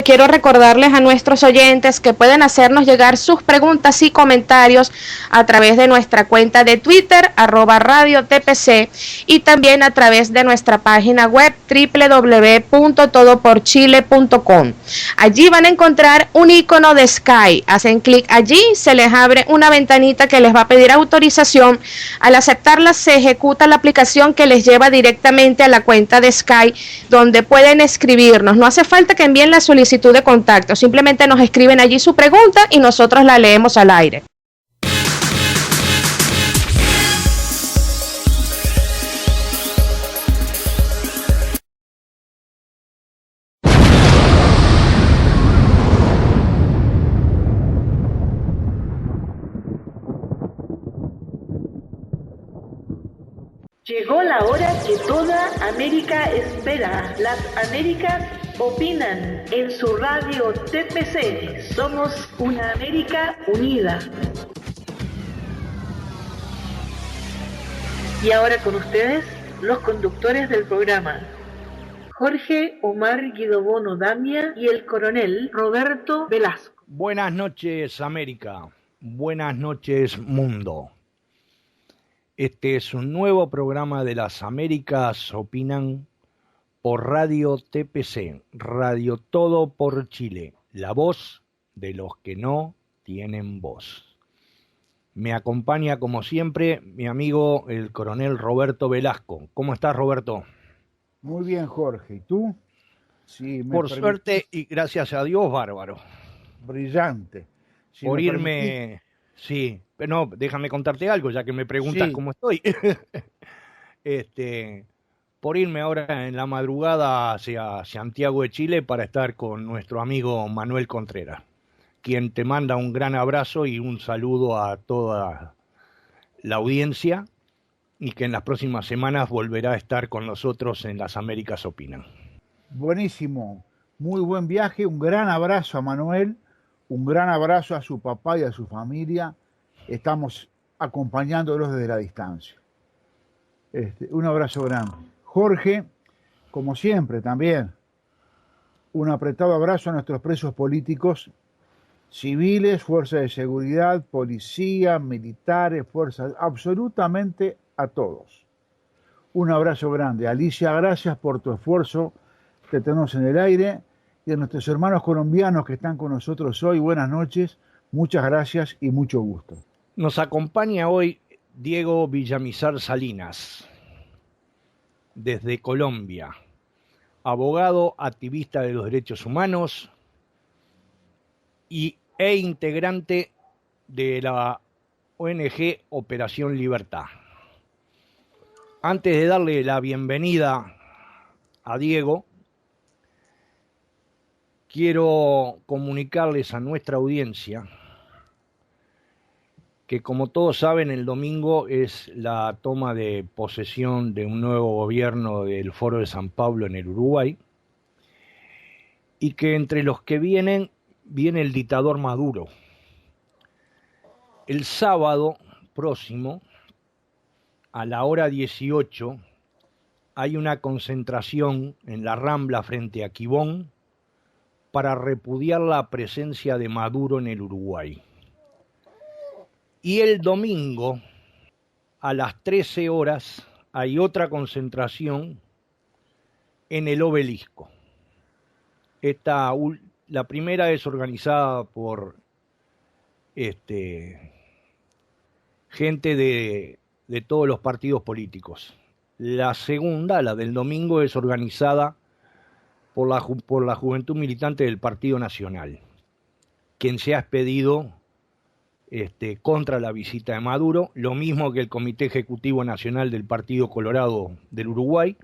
quiero recordarles a nuestros oyentes que pueden hacernos llegar sus preguntas y comentarios a través de nuestra cuenta de Twitter, @radiotpc, y también a través de nuestra página web www.todoporchile.com. Allí van a encontrar un icono de Sky. Hacen clic allí, se les abre una ventanita que les va a pedir autorización. Al aceptarla, se ejecuta la aplicación que les lleva directamente a la cuenta de Sky, donde pueden escribirnos. No hace falta que envíen la solicitud de contacto, simplemente nos escriben allí su pregunta y nosotros la leemos al aire. Llegó la hora que toda América espera. Las Américas opinan en su radio TPC. Somos una América unida. Y ahora con ustedes, los conductores del programa. Jorge Omar Guidobono Damia y el coronel Roberto Velasco. Buenas noches, América. Buenas noches, mundo. Este es un nuevo programa de las Américas Opinan por Radio TPC, Radio Todo por Chile, la voz de los que no tienen voz. Me acompaña, como siempre, mi amigo el coronel Roberto Velasco. ¿Cómo estás, Roberto? Muy bien, Jorge. ¿Y tú? Sí, por suerte y gracias a Dios, bárbaro. Brillante. Si por irme... Sí, pero no, déjame contarte algo, ya que me preguntas cómo estoy. Por irme ahora en la madrugada hacia Santiago de Chile para estar con nuestro amigo Manuel Contreras, quien te manda un gran abrazo y un saludo a toda la audiencia y que en las próximas semanas volverá a estar con nosotros en Las Américas Opinan. Buenísimo, muy buen viaje, un gran abrazo a Manuel, un gran abrazo a su papá y a su familia. Estamos acompañándolos desde la distancia. Un abrazo grande. Jorge, como siempre también, un apretado abrazo a nuestros presos políticos, civiles, fuerzas de seguridad, policía, militares, fuerzas, absolutamente a todos. Un abrazo grande. Alicia, gracias por tu esfuerzo de tenernos en el aire. Y a nuestros hermanos colombianos que están con nosotros hoy, buenas noches, muchas gracias y mucho gusto. Nos acompaña hoy Diego Villamizar Salinas, desde Colombia, abogado, activista de los derechos humanos e integrante de la ONG Operación Libertad. Antes de darle la bienvenida a Diego, quiero comunicarles a nuestra audiencia que, como todos saben, el domingo es la toma de posesión de un nuevo gobierno del Foro de San Pablo en el Uruguay, y que entre los que viene el dictador Maduro. El sábado próximo, a la hora 18, hay una concentración en la Rambla frente a Quibón para repudiar la presencia de Maduro en el Uruguay. Y el domingo, a las 13 horas, hay otra concentración en el Obelisco. La primera es organizada por gente de todos los partidos políticos. La segunda, la del domingo, es organizada por la Juventud Militante del Partido Nacional, quien se ha expedido contra la visita de Maduro, lo mismo que el Comité Ejecutivo Nacional del Partido Colorado del Uruguay,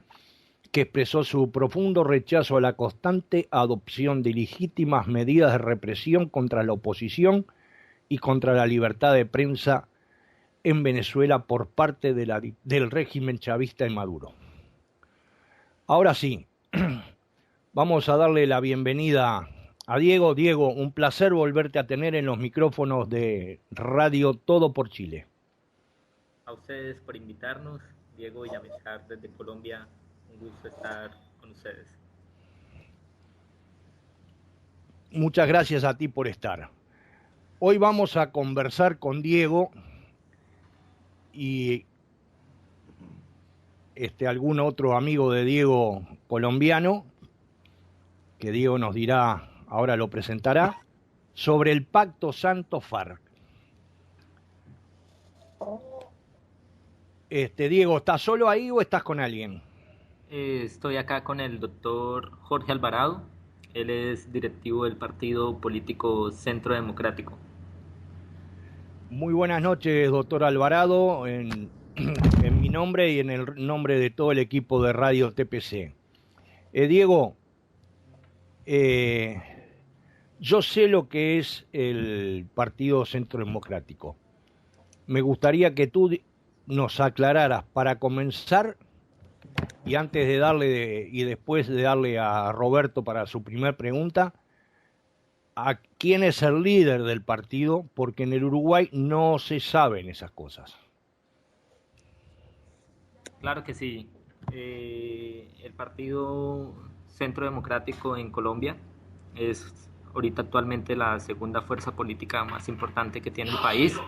que expresó su profundo rechazo a la constante adopción de ilegítimas medidas de represión contra la oposición y contra la libertad de prensa en Venezuela por parte del régimen chavista de Maduro. Ahora sí, vamos a darle la bienvenida a Diego. Diego, un placer volverte a tener en los micrófonos de Radio Todo por Chile. A ustedes por invitarnos, Diego Villamizar desde Colombia, un gusto estar con ustedes. Muchas gracias a ti por estar. Hoy vamos a conversar con Diego y algún otro amigo de Diego colombiano, que Diego nos dirá, ahora lo presentará, sobre el Pacto Santos-FARC. Diego, ¿estás solo ahí o estás con alguien? Estoy acá con el doctor Jorge Alvarado. Él es directivo del partido político Centro Democrático. Muy buenas noches, doctor Alvarado, en mi nombre y en el nombre de todo el equipo de Radio TPC. Diego, yo sé lo que es el Partido Centro Democrático. Me gustaría que tú nos aclararas para comenzar, y antes de darle y después de darle a Roberto para su primer pregunta, a quién es el líder del partido, porque en el Uruguay no se saben esas cosas. Claro que sí. El partido Centro Democrático en Colombia es ahorita actualmente la segunda fuerza política más importante que tiene el país.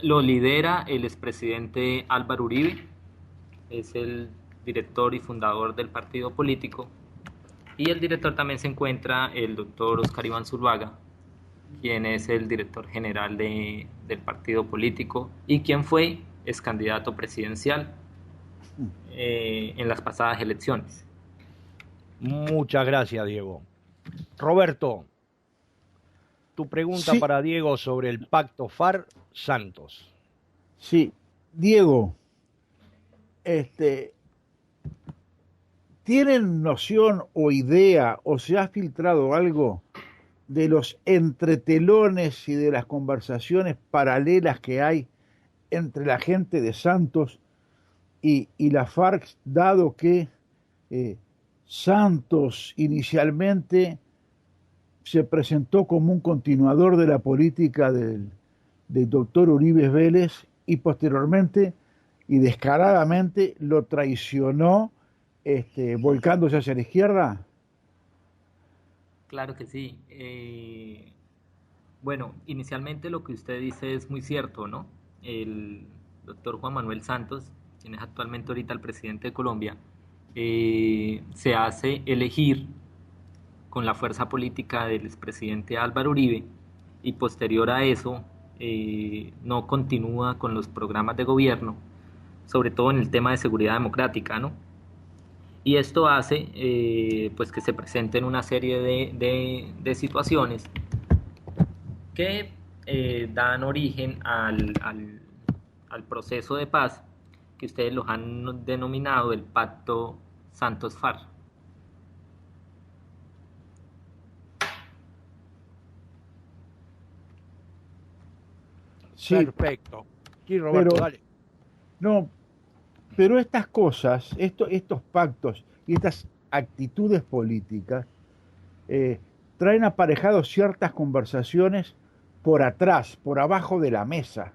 Lo lidera el expresidente Álvaro Uribe, es el director y fundador del partido político, y el director también se encuentra el doctor Oscar Iván Zuluaga, quien es el director general del partido político y quien fue ex candidato presidencial en las pasadas elecciones. Muchas gracias, Diego. Roberto, tu pregunta para Diego sobre el Pacto FARC-Santos. Sí, Diego, ¿tienen noción o idea o se ha filtrado algo de los entretelones y de las conversaciones paralelas que hay entre la gente de Santos y la FARC, dado que Santos inicialmente se presentó como un continuador de la política del doctor Uribe Vélez y posteriormente y descaradamente lo traicionó volcándose hacia la izquierda? Claro que sí. Bueno, inicialmente lo que usted dice es muy cierto, ¿no? El doctor Juan Manuel Santos, quien es actualmente ahorita el presidente de Colombia, se hace elegir con la fuerza política del expresidente Álvaro Uribe, y posterior a eso no continúa con los programas de gobierno, sobre todo en el tema de seguridad democrática, ¿no? Y esto hace pues que se presenten una serie de situaciones que dan origen al proceso de paz que ustedes los han denominado el Pacto Santos-FARC. Sí, perfecto. Sí, Roberto, dale. No, pero estas cosas, estos pactos y estas actitudes políticas traen aparejados ciertas conversaciones por atrás, por abajo de la mesa.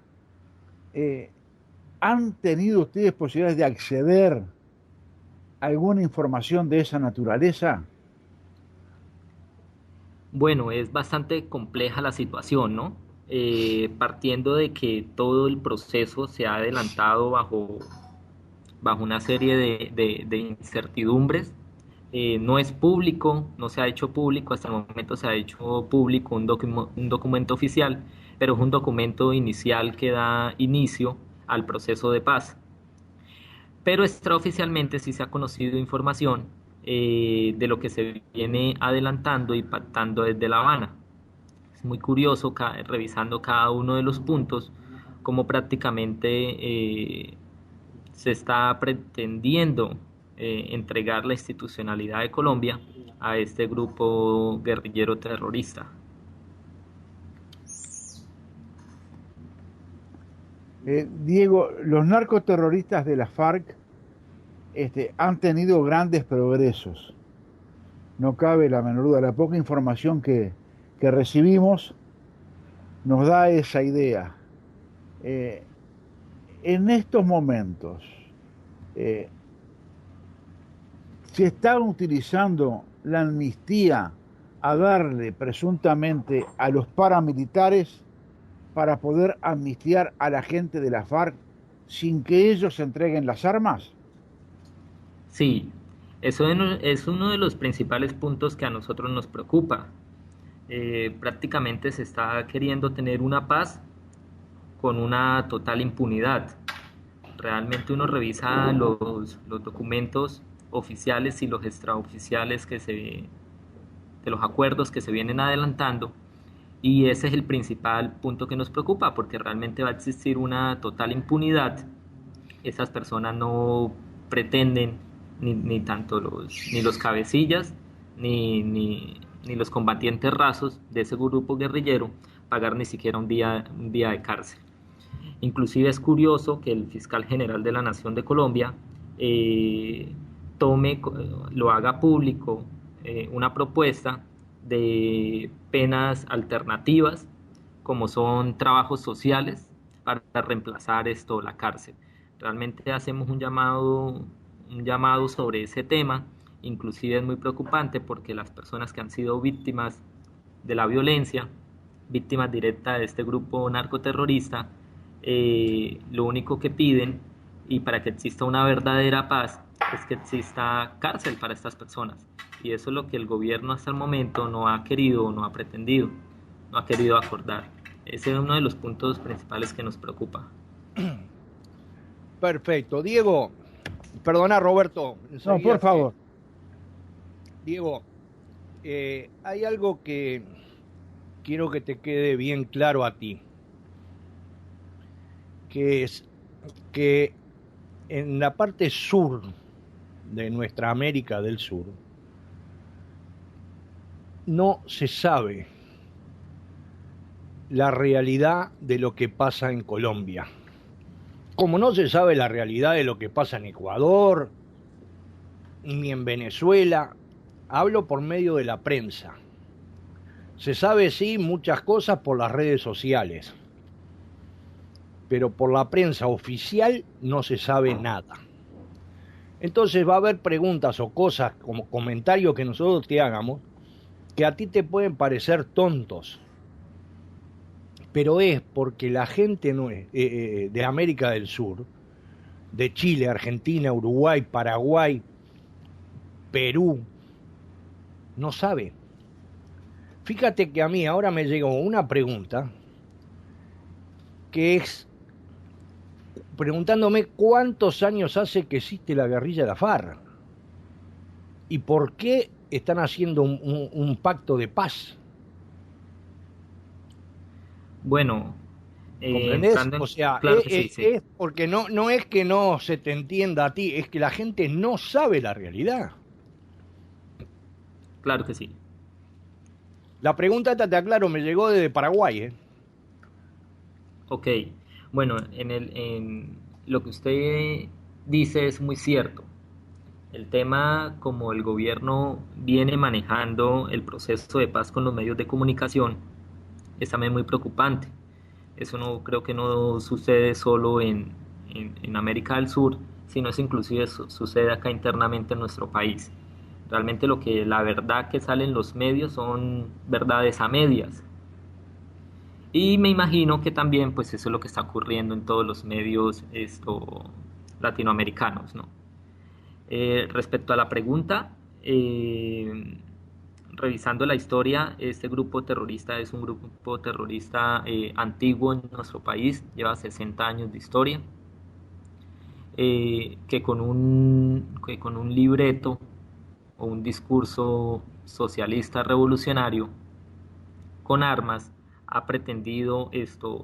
¿Han tenido ustedes posibilidades de acceder a alguna información de esa naturaleza? Bueno, es bastante compleja la situación, ¿no? Partiendo de que todo el proceso se ha adelantado bajo una serie de incertidumbres. No es público, no se ha hecho público, hasta el momento se ha hecho público un documento oficial, pero es un documento inicial que da inicio al proceso de paz. Pero extraoficialmente sí se ha conocido información de lo que se viene adelantando y pactando desde La Habana. Es muy curioso, revisando cada uno de los puntos, cómo prácticamente se está pretendiendo entregar la institucionalidad de Colombia a este grupo guerrillero terrorista. Diego, los narcoterroristas de la FARC han tenido grandes progresos. No cabe la menor duda. La poca información que recibimos nos da esa idea. En estos momentos, se están utilizando la amnistía a darle presuntamente a los paramilitares para poder amnistiar a la gente de la FARC sin que ellos entreguen las armas? Sí, es uno de los principales puntos que a nosotros nos preocupa. Prácticamente se está queriendo tener una paz con una total impunidad. Realmente uno revisa los documentos oficiales y los extraoficiales de los acuerdos que se vienen adelantando, y ese es el principal punto que nos preocupa, porque realmente va a existir una total impunidad. Esas personas no pretenden, ni tanto ni los cabecillas, ni los combatientes rasos de ese grupo guerrillero, pagar ni siquiera un día de cárcel. Inclusive es curioso que el fiscal general de la Nación de Colombia lo haga público, una propuesta de penas alternativas, como son trabajos sociales, para reemplazar la cárcel. Realmente hacemos un llamado sobre ese tema. Inclusive es muy preocupante porque las personas que han sido víctimas de la violencia, víctimas directas de este grupo narcoterrorista, lo único que piden, y para que exista una verdadera paz, es que exista cárcel para estas personas. Y eso es lo que el gobierno hasta el momento no ha querido, no ha pretendido, no ha querido acordar. Ese es uno de los puntos principales que nos preocupa. Perfecto. Diego, perdona Roberto. No, por favor. Diego, hay algo que quiero que te quede bien claro a ti, que es que en la parte sur de nuestra América del Sur no se sabe la realidad de lo que pasa en Colombia, como no se sabe la realidad de lo que pasa en Ecuador ni en Venezuela. Hablo por medio de la prensa. Se sabe, sí, muchas cosas por las redes sociales, pero por la prensa oficial no se sabe nada. Entonces va a haber preguntas o cosas como comentarios que nosotros te hagamos que a ti te pueden parecer tontos, pero es porque la gente no es, de América del Sur, de Chile, Argentina, Uruguay, Paraguay, Perú, no sabe. Fíjate que a mí ahora me llegó una pregunta que es preguntándome cuántos años hace que existe la guerrilla de la FARC y por qué están haciendo un pacto de paz. Bueno, ¿comprendés? O sea, claro que sí, sí. Es porque no es que no se te entienda a ti, es que la gente no sabe la realidad. Claro que sí. La pregunta esta, te aclaro, me llegó desde Paraguay, Ok, bueno, en lo que usted dice es muy cierto. El tema, como el gobierno viene manejando el proceso de paz con los medios de comunicación, es también muy preocupante. Eso no creo que no sucede solo en América del Sur, sino es inclusive sucede acá internamente en nuestro país. Realmente la verdad que sale en los medios son verdades a medias. Y me imagino que también pues eso es lo que está ocurriendo en todos los medios latinoamericanos, ¿no? Respecto a la pregunta, revisando la historia, este grupo terrorista es un grupo terrorista antiguo en nuestro país, lleva 60 años de historia, que con un libreto o un discurso socialista revolucionario con armas ha pretendido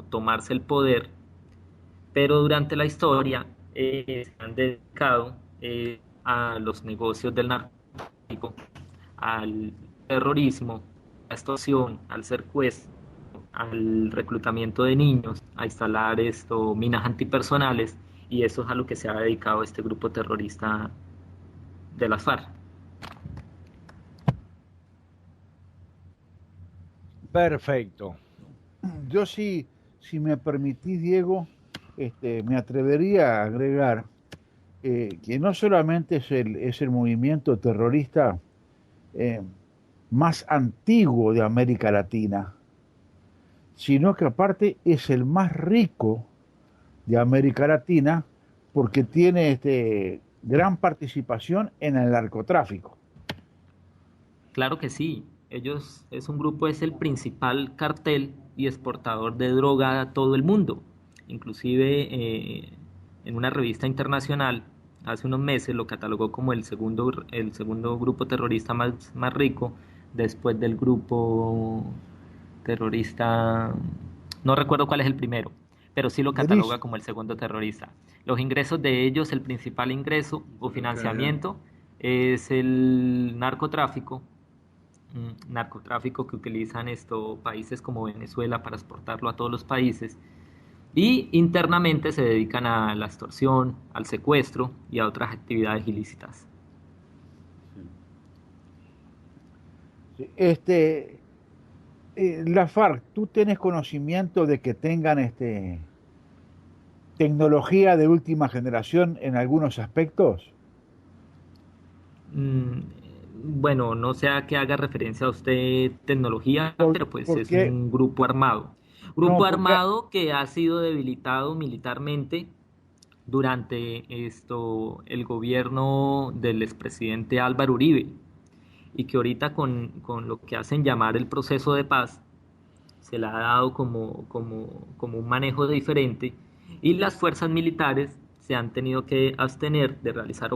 tomarse el poder, pero durante la historia se han dedicado a los negocios del narcotráfico, al terrorismo, a la extorsión, al secuestro, al reclutamiento de niños, a instalar minas antipersonales, y eso es a lo que se ha dedicado este grupo terrorista de las FARC. Perfecto. Yo si me permitís, Diego, me atrevería a agregar que no solamente es el movimiento terrorista eh, más antiguo de América Latina, sino que aparte es el más rico de América Latina porque tiene gran participación en el narcotráfico. Claro que sí. Ellos es un grupo, es el principal cartel y exportador de droga a todo el mundo. Inclusive en una revista internacional hace unos meses lo catalogó como el segundo grupo terrorista más rico después del grupo terrorista, no recuerdo cuál es el primero, pero sí lo cataloga Denis, como el segundo terrorista. Los ingresos de ellos, el principal ingreso o financiamiento es el narcotráfico, narcotráfico que utilizan estos países como Venezuela para exportarlo a todos los países, y internamente se dedican a la extorsión, al secuestro y a otras actividades ilícitas. este, la FARC, ¿tú tienes conocimiento de que tengan tecnología de última generación en algunos aspectos? Mm, bueno, no sé a qué haga referencia a usted tecnología, pero pues es Porque, un grupo armado. no, Grupo porque, armado que ha sido debilitado militarmente durante el gobierno del expresidente Álvaro Uribe, y que ahorita con lo que hacen llamar el proceso de paz se le ha dado como un manejo diferente, y las fuerzas militares se han tenido que abstener de realizar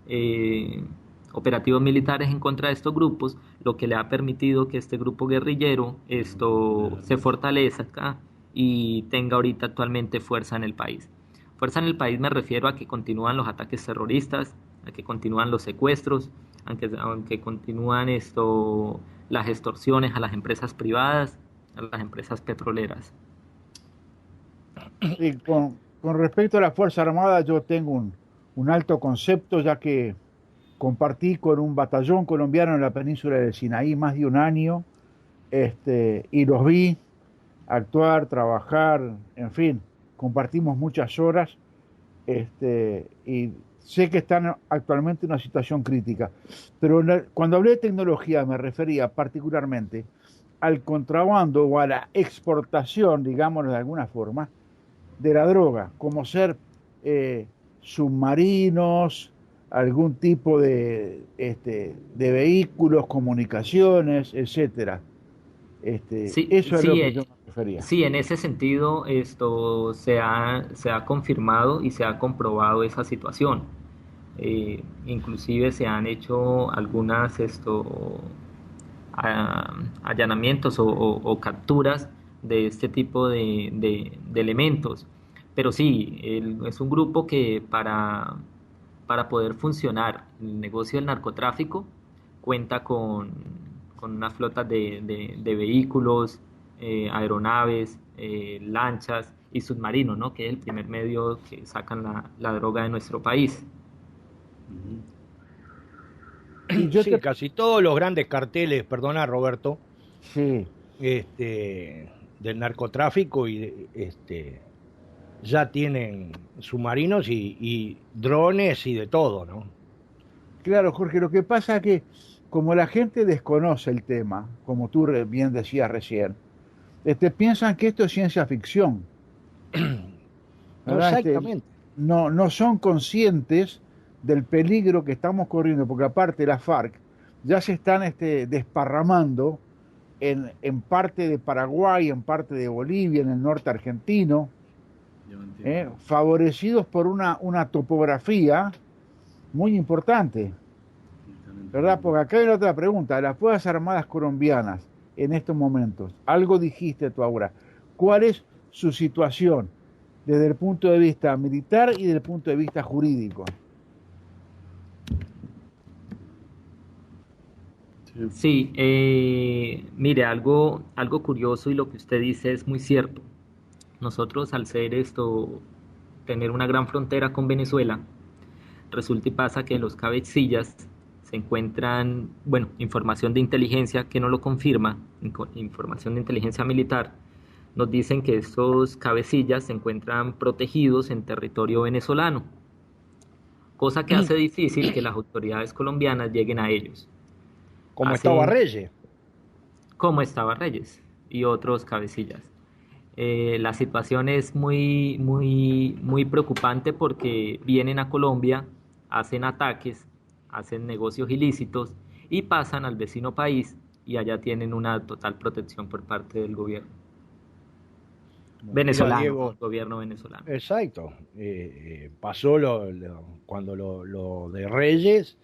eh, operativos militares en contra de estos grupos, lo que le ha permitido que este grupo guerrillero se fortalezca y tenga ahorita actualmente fuerza en el país. Fuerza en el país me refiero a que continúan los ataques terroristas, a que continúan los secuestros, aunque continúan las extorsiones a las empresas privadas, a las empresas petroleras. sí, con respecto a la Fuerza Armada, yo tengo un alto concepto, ya que compartí con un batallón colombiano en la península del Sinaí más de un año, y los vi actuar, trabajar, en fin, compartimos muchas horas, y sé que están actualmente en una situación crítica. Pero cuando hablé de tecnología me refería particularmente al contrabando o a la exportación, digámoslo de alguna forma, de la droga, como ser eh, submarinos, algún tipo de vehículos, comunicaciones, etcétera. Sí, Eso es lo sí, que yo me refería. sí, en ese sentido esto se ha confirmado y se ha comprobado esa situación. Inclusive se han hecho algunas allanamientos o capturas de este tipo de elementos. Pero sí, es un grupo que para poder funcionar el negocio del narcotráfico cuenta con una flota de vehículos, aeronaves, lanchas y submarinos, ¿no? Que es el primer medio que sacan la droga de nuestro país. Y yo Sí, te... casi todos los grandes carteles, perdona Roberto, Sí, del narcotráfico ya tienen submarinos y drones y de todo, ¿no? claro, Jorge, lo que pasa es que como la gente desconoce el tema, como tú bien decías recién, piensan que esto es ciencia ficción, No, ¿verdad? exactamente. No son conscientes del peligro que estamos corriendo, porque aparte las FARC ya se están desparramando en parte de Paraguay, en parte de Bolivia, en el norte argentino, favorecidos por una topografía muy importante, ¿verdad? Porque acá hay otra pregunta, las Fuerzas Armadas colombianas en estos momentos, algo dijiste tú ahora, ¿cuál es su situación desde el punto de vista militar y desde el punto de vista jurídico? Sí, mire, algo curioso, y lo que usted dice es muy cierto. Nosotros, al ser tener una gran frontera con Venezuela, resulta y pasa que los cabecillas se encuentran, bueno, información de inteligencia que no lo confirma, información de inteligencia militar, nos dicen que estos cabecillas se encuentran protegidos en territorio venezolano. cosa que hace difícil que las autoridades colombianas lleguen a ellos. Como estaba Reyes. Como estaba Reyes y otros cabecillas. La situación es muy, muy, muy preocupante porque vienen a Colombia, hacen ataques, hacen negocios ilícitos y pasan al vecino país y allá tienen una total protección por parte del gobierno venezolano, Diego, gobierno venezolano. Exacto. Pasó cuando lo de Reyes,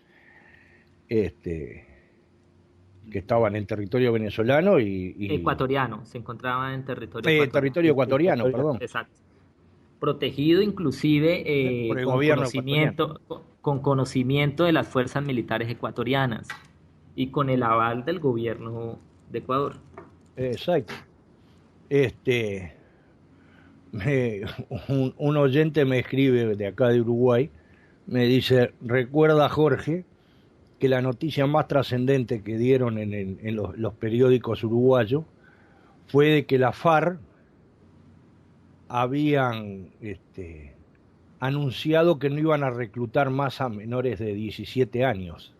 que estaban en territorio venezolano y ecuatoriano, se encontraba en territorio ecuatoriano, perdón. Exacto. Protegido inclusive Por el gobierno con conocimiento de las fuerzas militares ecuatorianas y con el aval del gobierno de Ecuador. Exacto. Un oyente me escribe de acá de Uruguay, me dice, recuerda Jorge que la noticia más trascendente que dieron en los periódicos uruguayos fue de que la FARC habían anunciado que no iban a reclutar más a menores de 17 años.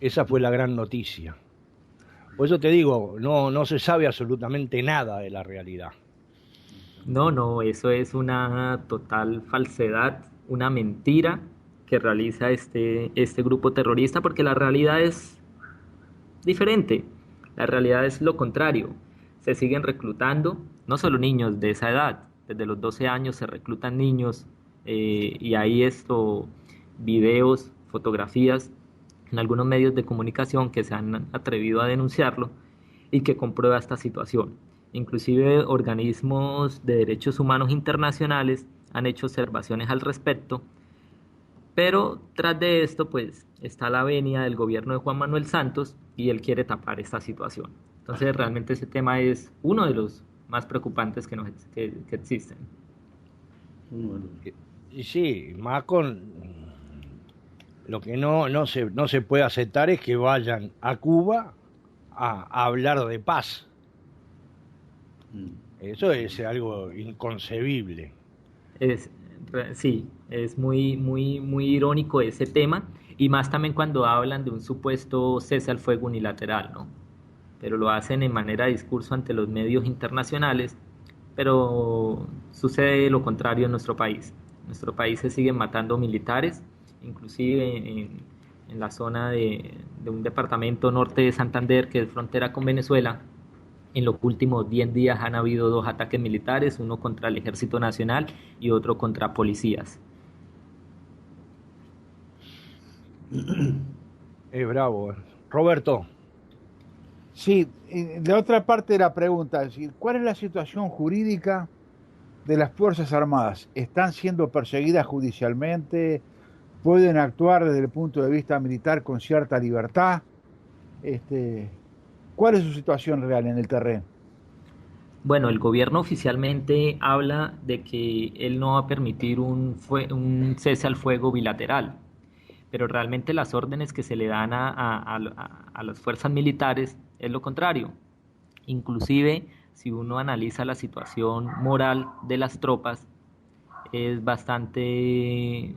Esa fue la gran noticia. Por eso te digo, no se sabe absolutamente nada de la realidad. No, eso es una total falsedad, una mentira que realiza este grupo terrorista, porque la realidad es diferente. La realidad es lo contrario. Se siguen reclutando, no solo niños de esa edad, desde los 12 años se reclutan niños y hay videos, fotografías en algunos medios de comunicación que se han atrevido a denunciarlo y que comprueba esta situación. Inclusive organismos de derechos humanos internacionales han hecho observaciones al respecto, pero tras de esto pues está la venia del gobierno de Juan Manuel Santos y él quiere tapar esta situación. Entonces realmente ese tema es uno de los más preocupantes que existen. Y sí, más con lo que no se puede aceptar es que vayan a Cuba a hablar de paz. Eso es algo inconcebible. Sí, es muy, muy, muy irónico ese tema, y más también cuando hablan de un supuesto cese al fuego unilateral, ¿no? Pero lo hacen en manera de discurso ante los medios internacionales, pero sucede lo contrario en nuestro país. En nuestro país se siguen matando militares, inclusive en la zona de un departamento norte de Santander, que es frontera con Venezuela. En los últimos 10 días han habido 2 ataques militares, uno contra el Ejército Nacional y otro contra policías. Es bravo. Roberto. Sí, la otra parte de la pregunta es decir, ¿cuál es la situación jurídica de las Fuerzas Armadas? ¿Están siendo perseguidas judicialmente? ¿Pueden actuar desde el punto de vista militar con cierta libertad? ¿Cuál es su situación real en el terreno? Bueno, el gobierno oficialmente habla de que él no va a permitir un cese al fuego bilateral, pero realmente las órdenes que se le dan a las fuerzas militares es lo contrario. Inclusive, si uno analiza la situación moral de las tropas, es bastante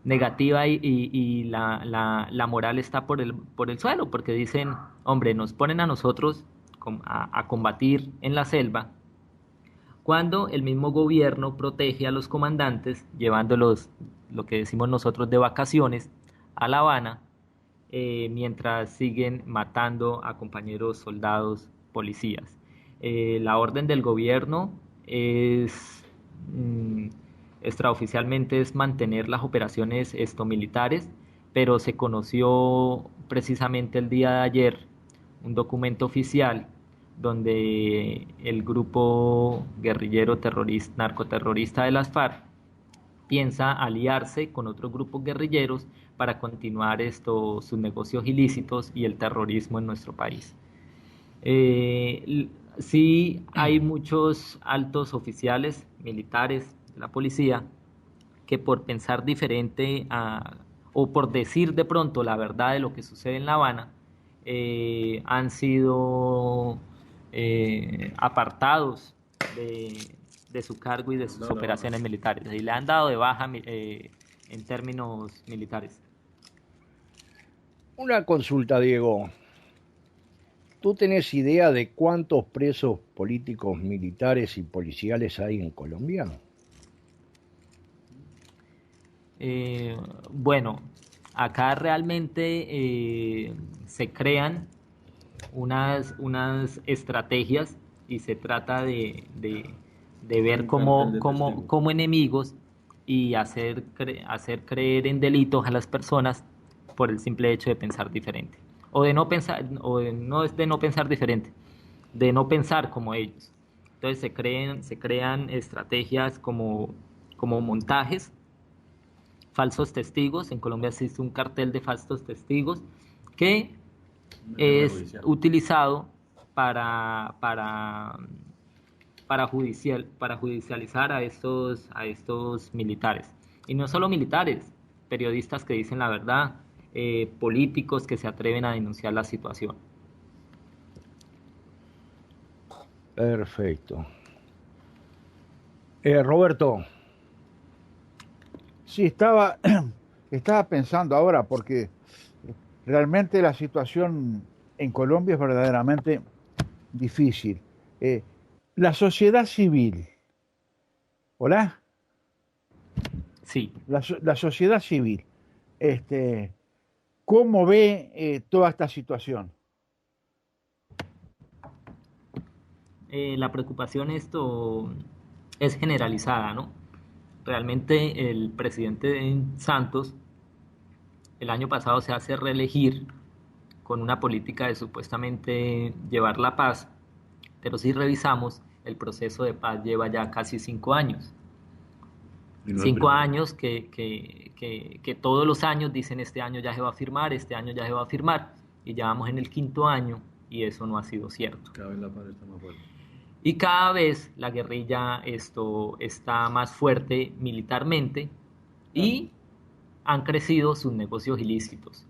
negativa y la moral está por el suelo, porque dicen, hombre, nos ponen a nosotros a combatir en la selva, cuando el mismo gobierno protege a los comandantes, llevándolos, lo que decimos nosotros, de vacaciones a La Habana, mientras siguen matando a compañeros soldados, policías. La orden del gobierno extraoficialmente es mantener las operaciones militares, pero se conoció precisamente el día de ayer un documento oficial donde el grupo guerrillero narcoterrorista de las FARC piensa aliarse con otros grupos guerrilleros para continuar sus negocios ilícitos y el terrorismo en nuestro país. Sí hay muchos altos oficiales militares de la policía que por pensar diferente o por decir de pronto la verdad de lo que sucede en La Habana, han sido apartados de su cargo y de sus operaciones militares. Y le han dado de baja en términos militares. Una consulta, Diego. ¿Tú tenés idea de cuántos presos políticos, militares y policiales hay en Colombia? Bueno, acá realmente se crean unas estrategias y se trata de ver como enemigos y hacer creer en delitos a las personas por el simple hecho de pensar diferente. O de no pensar, no es de no pensar diferente, de no pensar como ellos. Entonces se crean estrategias como montajes, falsos testigos. En Colombia existe un cartel de falsos testigos que es utilizado para judicializar a estos militares. Y no solo militares, periodistas que dicen la verdad, políticos que se atreven a denunciar la situación. Perfecto. Roberto. Sí, estaba pensando ahora, porque realmente la situación en Colombia es verdaderamente difícil. La sociedad civil, ¿hola? Sí. La sociedad civil, ¿cómo ve toda esta situación? La preocupación es generalizada, ¿no? Realmente el presidente Santos el año pasado se hace reelegir con una política de supuestamente llevar la paz, pero si revisamos, el proceso de paz lleva ya casi 5 años. 5 años que todos los años dicen este año ya se va a firmar, este año ya se va a firmar, y ya vamos en el 5.º año y eso no ha sido cierto. Cada vez la paz está más fuerte. Y cada vez la guerrilla está más fuerte militarmente y han crecido sus negocios ilícitos.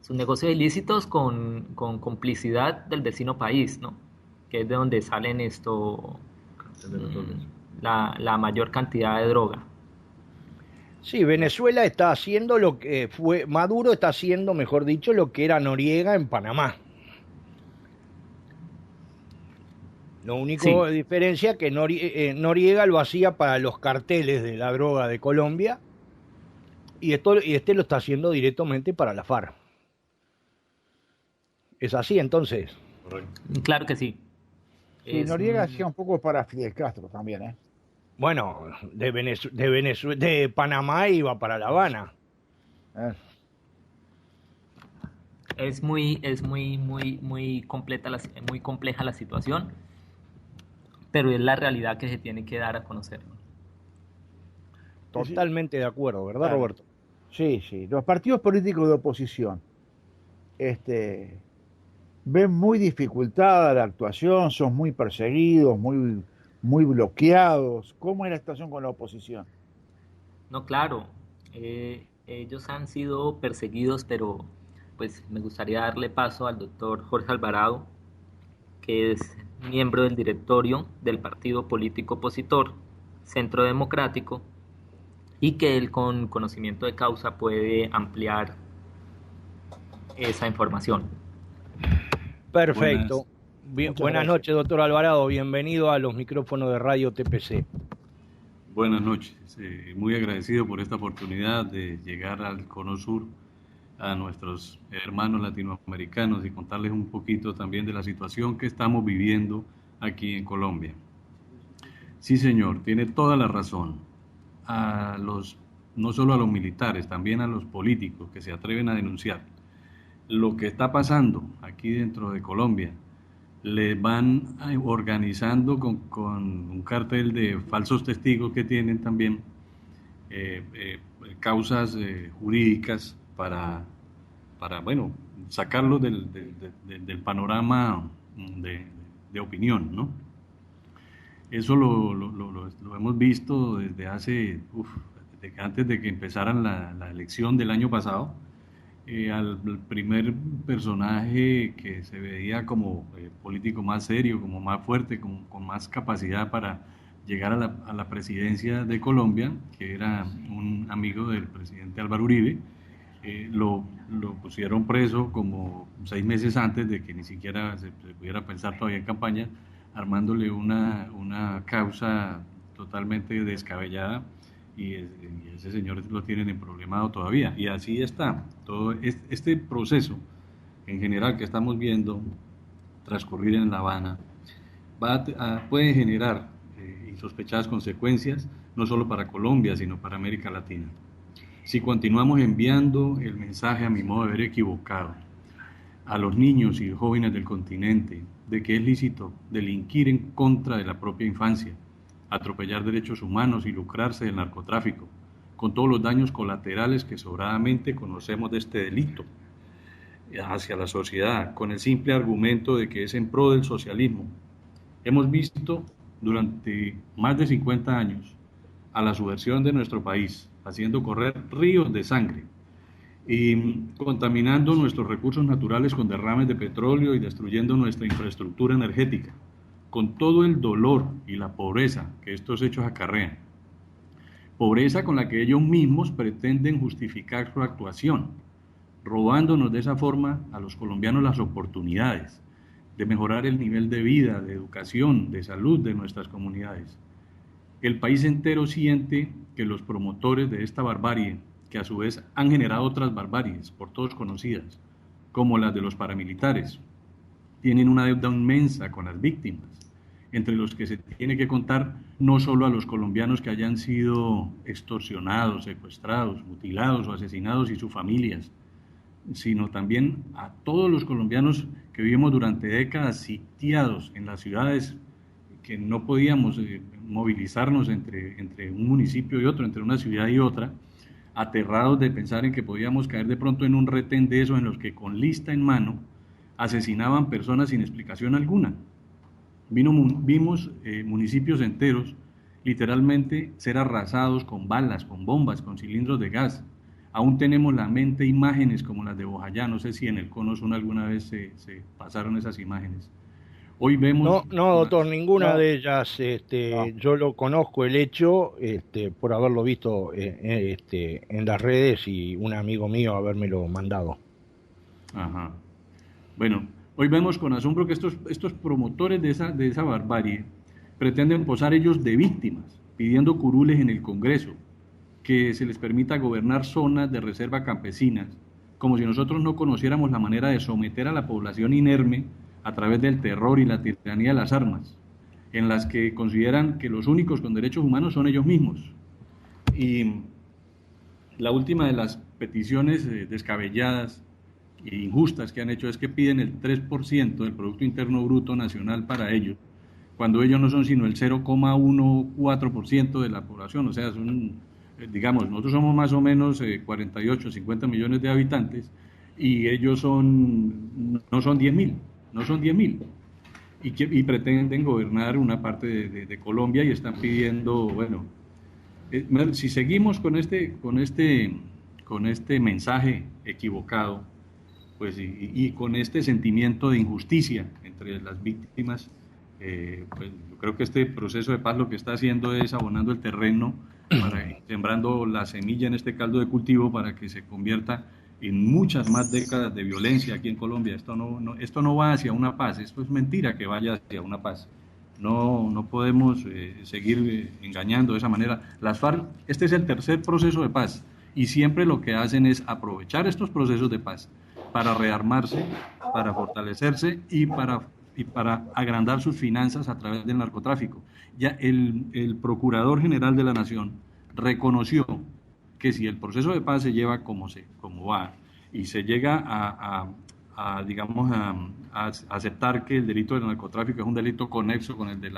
Sus negocios ilícitos con complicidad del vecino país, ¿no? Que es de donde salen la mayor cantidad de droga. Sí, Venezuela está haciendo lo que fue, Maduro está haciendo, mejor dicho, lo que era Noriega en Panamá. Lo único de diferencia es que Noriega lo hacía para los carteles de la droga de Colombia y este lo está haciendo directamente para la FARC. ¿Es así entonces? Correcto. Claro que sí. Sí, Noriega hacía un poco para Fidel Castro también, ¿eh? Bueno, de Panamá iba para La Habana. Es muy compleja la situación, pero es la realidad que se tiene que dar a conocer. Totalmente de acuerdo, ¿verdad, Roberto? Sí, sí. Los partidos políticos de oposición ven muy dificultada la actuación, son muy perseguidos, muy bloqueados. ¿Cómo es la situación con la oposición? No, claro, ellos han sido perseguidos, pero pues me gustaría darle paso al doctor Jorge Alvarado, que es miembro del directorio del partido político opositor Centro Democrático, y que él con conocimiento de causa puede ampliar esa información. Perfecto. Buenas noches, doctor Alvarado. Bienvenido a los micrófonos de Radio TPC. Buenas noches. Muy agradecido por esta oportunidad de llegar al Cono Sur, a nuestros hermanos latinoamericanos, y contarles un poquito también de la situación que estamos viviendo aquí en Colombia. Sí, señor, tiene toda la razón. No solo a los militares, también a los políticos que se atreven a denunciar lo que está pasando aquí dentro de Colombia. Les van organizando con un cartel de falsos testigos que tienen también causas jurídicas para bueno, sacarlos del panorama de opinión, ¿no? Eso lo hemos visto desde antes de que empezaran la elección del año pasado. Al primer personaje que se veía como político más serio, como más fuerte, con más capacidad para llegar a la presidencia de Colombia, que era un amigo del presidente Álvaro Uribe. Lo pusieron preso como 6 meses antes de que ni siquiera se pudiera pensar todavía en campaña, armándole una causa totalmente descabellada, y ese señor lo tienen en problemado todavía. Y así está. Todo este proceso en general que estamos viendo transcurrir en La Habana puede generar insospechadas consecuencias, no solo para Colombia, sino para América Latina. Si continuamos enviando el mensaje, a mi modo de ver, equivocado a los niños y jóvenes del continente de que es lícito delinquir en contra de la propia infancia, atropellar derechos humanos y lucrarse del narcotráfico, con todos los daños colaterales que sobradamente conocemos de este delito hacia la sociedad, con el simple argumento de que es en pro del socialismo. Hemos visto durante más de 50 años a la subversión de nuestro país, haciendo correr ríos de sangre y contaminando nuestros recursos naturales con derrames de petróleo y destruyendo nuestra infraestructura energética, con todo el dolor y la pobreza que estos hechos acarrean. Pobreza con la que ellos mismos pretenden justificar su actuación, robándonos de esa forma a los colombianos las oportunidades de mejorar el nivel de vida, de educación, de salud de nuestras comunidades. El país entero siente que los promotores de esta barbarie, que a su vez han generado otras barbaries, por todos conocidas, como las de los paramilitares, tienen una deuda inmensa con las víctimas, entre los que se tiene que contar no solo a los colombianos que hayan sido extorsionados, secuestrados, mutilados o asesinados y sus familias, sino también a todos los colombianos que vivimos durante décadas sitiados en las ciudades, que no podíamos movilizarnos entre un municipio y otro, entre una ciudad y otra, aterrados de pensar en que podíamos caer de pronto en un retén de esos en los que con lista en mano asesinaban personas sin explicación alguna. Vimos municipios enteros literalmente ser arrasados con balas, con bombas, con cilindros de gas. Aún tenemos la mente imágenes como las de Bojayá. No sé si en el Cono Sur alguna vez se pasaron esas imágenes. Hoy vemos... No, doctor, ninguna No. de ellas. Yo lo conozco el hecho por haberlo visto en las redes y un amigo mío habérmelo mandado. Ajá. Bueno, hoy vemos con asombro que estos promotores de esa barbarie pretenden posar ellos de víctimas, pidiendo curules en el Congreso, que se les permita gobernar zonas de reserva campesinas, como si nosotros no conociéramos la manera de someter a la población inerme a través del terror y la tiranía de las armas, en las que consideran que los únicos con derechos humanos son ellos mismos. Y la última de las peticiones descabelladas e injustas que han hecho es que piden el 3% del Producto Interno Bruto Nacional para ellos, cuando ellos no son sino el 0,14% de la población. O sea, digamos, nosotros somos más o menos 48, 50 millones de habitantes, y ellos no son 10.000, no son 10.000, y pretenden gobernar una parte de Colombia, y están pidiendo, bueno, si seguimos con este mensaje equivocado, pues y con este sentimiento de injusticia entre las víctimas, pues yo creo que este proceso de paz lo que está haciendo es abonando el terreno, sembrando la semilla en este caldo de cultivo para que se convierta en muchas más décadas de violencia aquí en Colombia. Esto no va hacia una paz, esto es mentira que vaya hacia una paz. No podemos seguir engañando de esa manera. Las FARC, este es el tercer proceso de paz, y siempre lo que hacen es aprovechar estos procesos de paz para rearmarse, para fortalecerse y para agrandar sus finanzas a través del narcotráfico. Ya el Procurador General de la Nación reconoció que si el proceso de paz se lleva como va, y se llega a aceptar que el delito del narcotráfico es un delito conexo con el de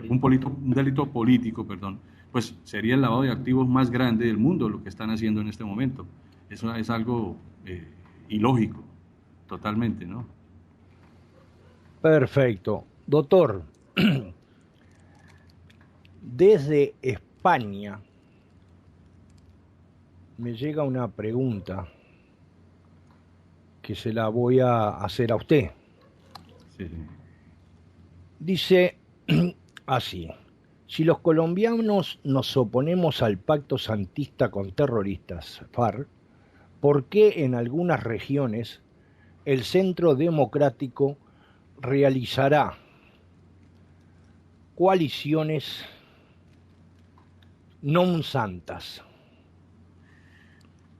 un delito político, pues sería el lavado de activos más grande del mundo lo que están haciendo en este momento. Eso es algo ilógico, totalmente, ¿no? Perfecto. Doctor, desde España me llega una pregunta que se la voy a hacer a usted. Sí. Dice, así. Si los colombianos nos oponemos al pacto santista con terroristas, FARC, ¿por qué en algunas regiones el Centro Democrático realizará coaliciones non santas?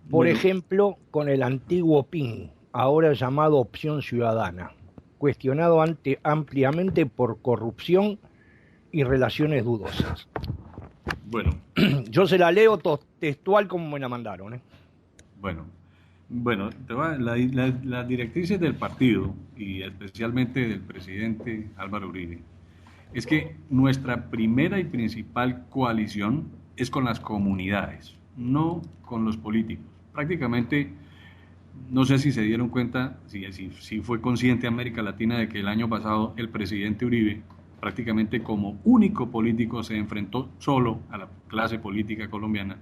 Por ejemplo, con el antiguo PIN, ahora llamado Opción Ciudadana, cuestionado ampliamente por corrupción y relaciones dudosas. Bueno, yo se la leo textual como me la mandaron. Bueno, las directrices del partido y especialmente del presidente Álvaro Uribe es que nuestra primera y principal coalición es con las comunidades, no con los políticos. Prácticamente, no sé si se dieron cuenta, si fue consciente América Latina de que el año pasado el presidente Uribe, prácticamente como único político, se enfrentó solo a la clase política colombiana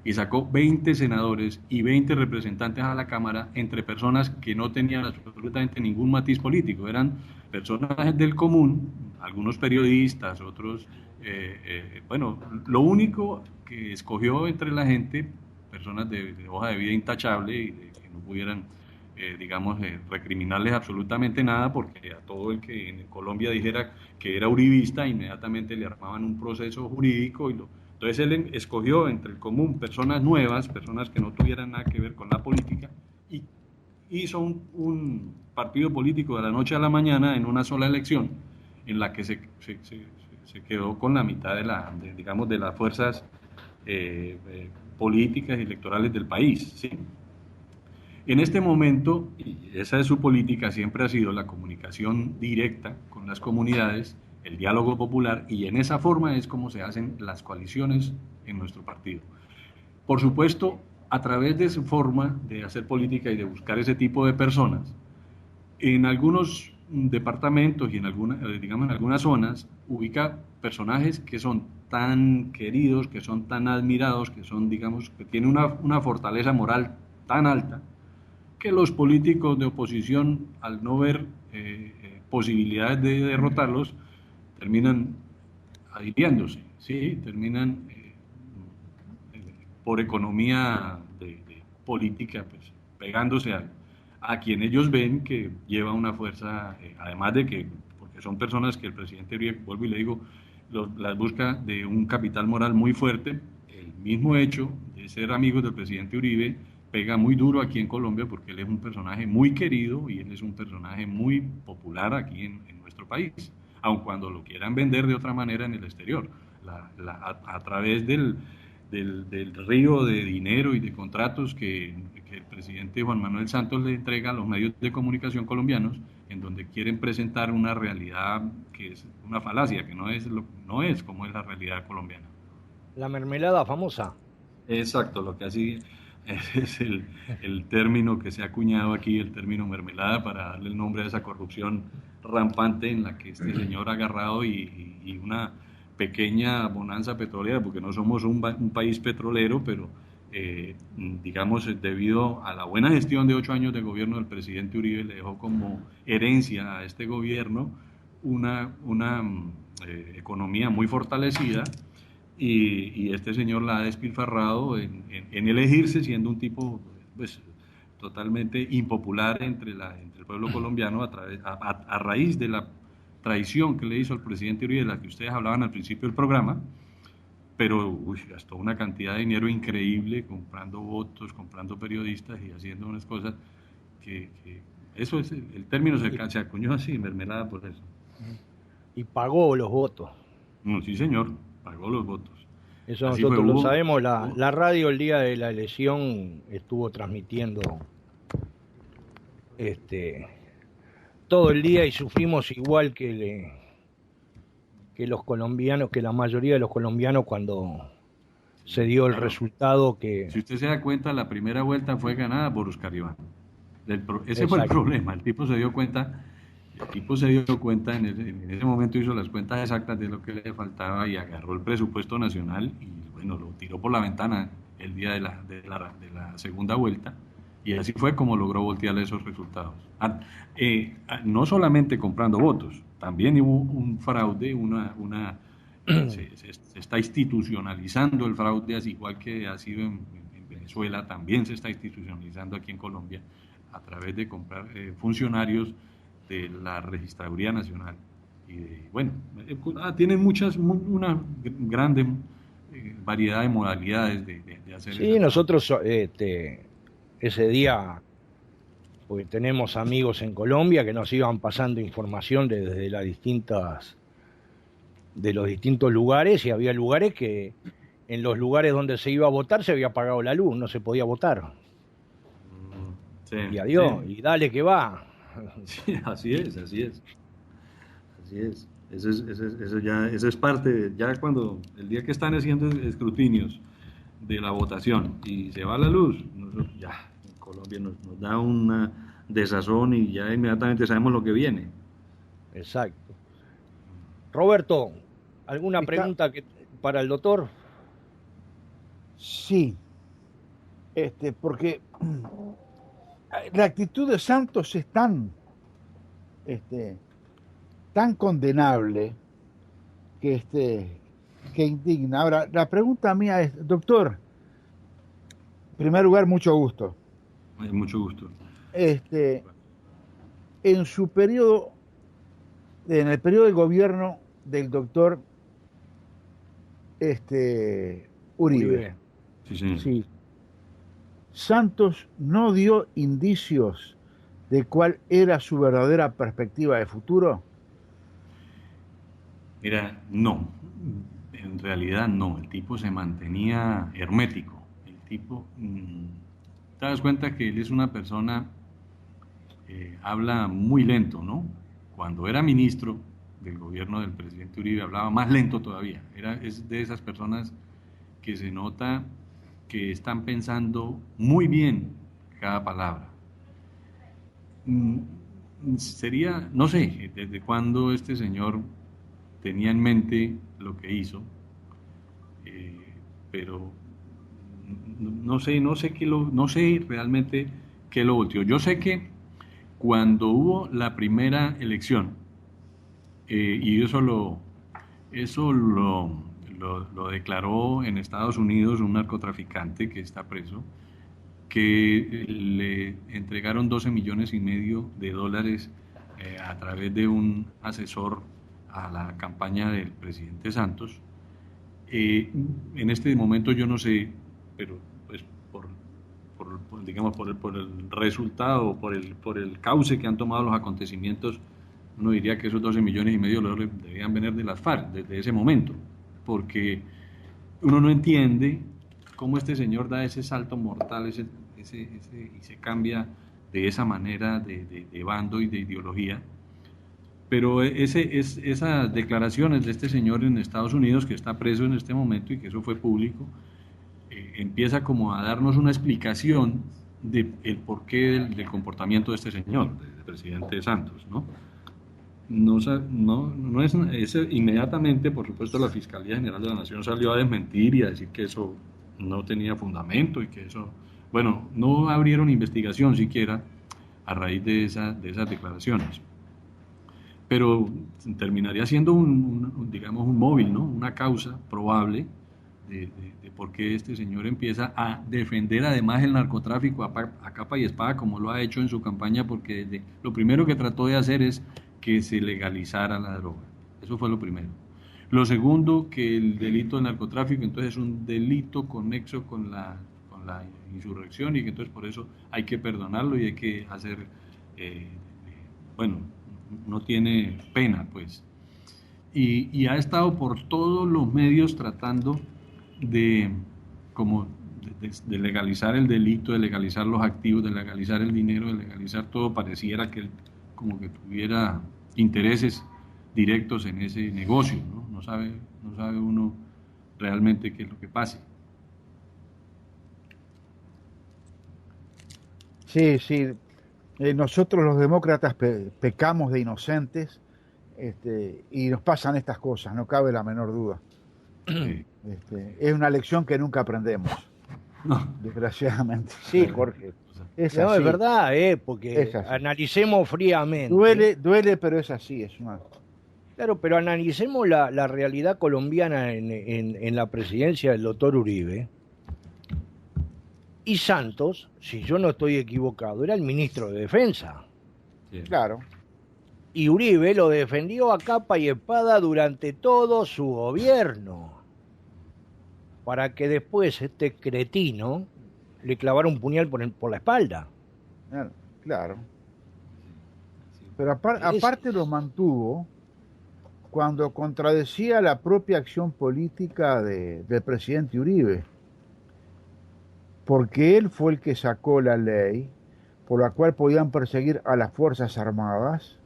y sacó 20 senadores y 20 representantes a la Cámara entre personas que no tenían absolutamente ningún matiz político, eran personas del común, algunos periodistas, otros, lo único que escogió entre la gente, personas de hoja de vida intachable y que no pudieran, recriminarles absolutamente nada, porque a todo el que en Colombia dijera que era uribista, inmediatamente le armaban un proceso jurídico. Entonces él escogió entre el común personas nuevas, personas que no tuvieran nada que ver con la política, y hizo un partido político de la noche a la mañana en una sola elección, en la que se quedó con la mitad de las fuerzas políticas y electorales del país, ¿sí? En este momento, y esa es su política, siempre ha sido la comunicación directa con las comunidades, el diálogo popular, y en esa forma es como se hacen las coaliciones en nuestro partido. Por supuesto, a través de su forma de hacer política y de buscar ese tipo de personas, en algunos departamentos y en algunas zonas, ubica personajes que son tan queridos, que son tan admirados, que tienen una fortaleza moral tan alta, que los políticos de oposición, al no ver posibilidades de derrotarlos, terminan adhiriéndose, ¿sí? Terminan por economía de política, pues, pegándose a quien ellos ven que lleva una fuerza, además de que, porque son personas que el presidente Uribe, vuelvo y le digo, las busca de un capital moral muy fuerte. El mismo hecho de ser amigos del presidente Uribe pega muy duro aquí en Colombia, porque él es un personaje muy querido y él es un personaje muy popular aquí en nuestro país, aun cuando lo quieran vender de otra manera en el exterior, a través del río de dinero y de contratos que el presidente Juan Manuel Santos le entrega a los medios de comunicación colombianos, en donde quieren presentar una realidad que es una falacia, que no es como es la realidad colombiana. La mermelada famosa. Exacto, lo que así es el término que se ha acuñado aquí, el término mermelada, para darle el nombre a esa corrupción rampante en la que este señor ha agarrado y una pequeña bonanza petrolera, porque no somos un país petrolero, pero debido a la buena gestión de 8 años de gobierno del presidente Uribe, le dejó como herencia a este gobierno una economía muy fortalecida, y este señor la ha despilfarrado en elegirse, siendo un tipo, pues, totalmente impopular entre el pueblo colombiano a raíz de la traición que le hizo al presidente Uribe, de la que ustedes hablaban al principio del programa, pero gastó una cantidad de dinero increíble comprando votos, comprando periodistas y haciendo unas cosas que eso es el término, se acuñó así, mermelada, por eso. Y pagó los votos. Sí, señor, pagó los votos. Eso así nosotros lo sabemos. La radio el día de la elección estuvo transmitiendo todo el día, y sufrimos igual que los colombianos, que la mayoría de los colombianos, cuando se dio el resultado que... Si usted se da cuenta, la primera vuelta fue ganada por Oscar Iván. Ese fue el problema. El tipo se dio cuenta, en ese momento hizo las cuentas exactas de lo que le faltaba y agarró el presupuesto nacional y, bueno, lo tiró por la ventana el día de la segunda vuelta. Y así fue como logró voltear esos resultados. No solamente comprando votos, también hubo un fraude, se está institucionalizando el fraude, así igual que ha sido en Venezuela, también se está institucionalizando aquí en Colombia a través de comprar funcionarios de la Registraduría Nacional. Y bueno, tienen una grande variedad de modalidades de hacer. Sí, nosotros ese día, porque tenemos amigos en Colombia que nos iban pasando información desde de los distintos lugares, y había lugares que en los lugares donde se iba a votar se había apagado la luz, no se podía votar. Sí, y adiós, sí. Y dale que va. Sí, así es. Eso es parte, ya cuando el día que están haciendo escrutinios de la votación y se va la luz, nosotros ya en Colombia nos da una desazón y ya inmediatamente sabemos lo que viene. Exacto. Roberto, ¿alguna pregunta para el doctor? Sí, porque la actitud de Santos es tan condenable que indigna. Ahora, la pregunta mía es, doctor, en primer lugar, mucho gusto. Mucho gusto. En su periodo, en el periodo de gobierno del doctor Uribe. Sí. Santos no dio indicios de cuál era su verdadera perspectiva de futuro. Mira, no, en realidad no, el tipo se mantenía hermético, el tipo, te das cuenta que él es una persona, habla muy lento, ¿no? Cuando era ministro del gobierno del presidente Uribe hablaba más lento todavía, es de esas personas que se nota que están pensando muy bien cada palabra. Sería, no sé, desde cuándo este señor tenía en mente lo que hizo, pero no sé realmente qué lo volteó. Yo sé que cuando hubo la primera elección, y eso lo declaró en Estados Unidos un narcotraficante que está preso, que le entregaron 12 millones y medio de dólares a través de un asesor a la campaña del presidente Santos. En este momento yo no sé, pero pues por el resultado, por el cauce que han tomado los acontecimientos, uno diría que esos 12 millones y medio de dólares deberían venir de las FARC desde ese momento, porque uno no entiende cómo este señor da ese salto mortal y se cambia de esa manera de bando y de ideología. Pero esas declaraciones de este señor en Estados Unidos, que está preso en este momento y que eso fue público, empieza como a darnos una explicación del porqué del comportamiento de este señor, del presidente Santos, ¿no? No es inmediatamente, por supuesto, la Fiscalía General de la Nación salió a desmentir y a decir que eso no tenía fundamento y que eso, bueno, no abrieron investigación siquiera a raíz de esas declaraciones. Pero terminaría siendo un móvil, ¿no? Una causa probable de por qué este señor empieza a defender además el narcotráfico a capa y espada, como lo ha hecho en su campaña, porque lo primero que trató de hacer es que se legalizara la droga. Eso fue lo primero. Lo segundo, que el delito de narcotráfico entonces es un delito conexo con la insurrección y que entonces por eso hay que perdonarlo y hay que hacer, no tiene pena, pues. Y ha estado por todos los medios tratando de legalizar el delito, de legalizar los activos, de legalizar el dinero, de legalizar todo. Pareciera que él como que tuviera intereses directos en ese negocio, ¿no? No sabe uno realmente qué es lo que pase. Sí. Nosotros los demócratas pecamos de inocentes, y nos pasan estas cosas, no cabe la menor duda. Sí. Es una lección que nunca aprendemos, No. Desgraciadamente. Sí, Jorge. Es verdad, porque analicemos fríamente. Duele, pero es así. Claro, pero analicemos la realidad colombiana en la presidencia del doctor Uribe. Y Santos, si yo no estoy equivocado, era el ministro de Defensa. Sí. Claro. Y Uribe lo defendió a capa y espada durante todo su gobierno. Para que después este cretino le clavara un puñal por la espalda. Claro. Pero aparte lo mantuvo cuando contradecía la propia acción política del presidente Uribe. Porque él fue el que sacó la ley por la cual podían perseguir a las Fuerzas Armadas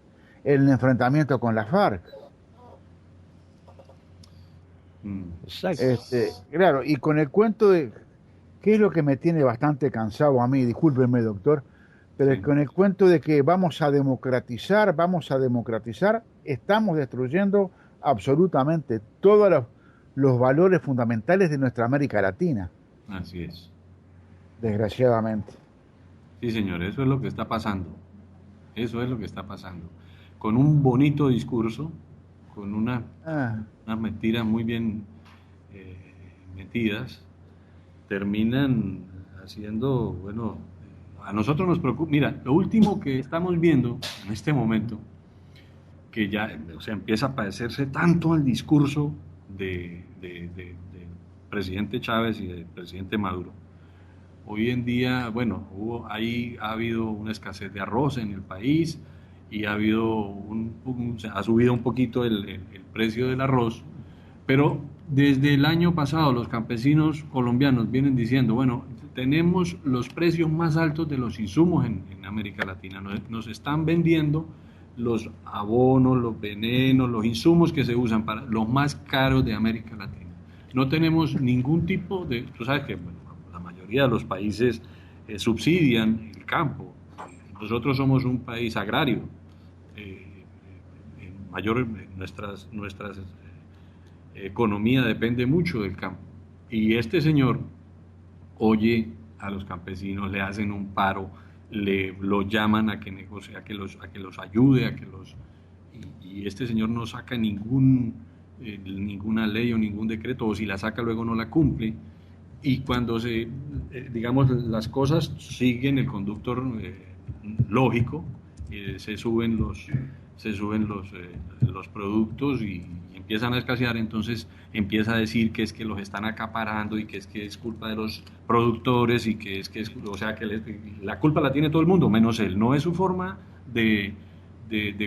en el enfrentamiento con la FARC. Exacto. Claro, y con el cuento de, ¿qué es lo que me tiene bastante cansado a mí? Discúlpeme, doctor, pero Sí. con el cuento de que vamos a democratizar, estamos destruyendo absolutamente todos los valores fundamentales de nuestra América Latina, Así es. desgraciadamente. Sí, señor, eso es lo que está pasando. Eso es lo que está pasando. Con un bonito discurso, con unas mentiras muy bien metidas, terminan haciendo, bueno, a nosotros nos preocupa. Mira, lo último que estamos viendo en este momento, que ya, o sea, empieza a parecerse tanto al discurso del presidente Chávez y del presidente Maduro. Hoy en día, bueno, ha habido una escasez de arroz en el país y ha subido un poquito el precio del arroz, pero desde el año pasado los campesinos colombianos vienen diciendo, bueno, tenemos los precios más altos de los insumos en América Latina, nos están vendiendo los abonos, los venenos, los insumos que se usan para los más caros de América Latina. No tenemos ningún tipo de, tú sabes que bueno, la mayoría de los países subsidian el campo. Nosotros somos un país agrario. Nuestras economía depende mucho del campo. Y este señor oye a los campesinos, le hacen un paro, lo llaman a que negocie, a que los ayude, y este señor no saca ninguna ley o ningún decreto, o si la saca luego no la cumple. Y cuando digamos, las cosas siguen el conductor lógico, se suben los productos y empiezan a escasear, entonces empieza a decir que es que los están acaparando y que es culpa de los productores y o sea, que la culpa la tiene todo el mundo, menos él. No es su forma de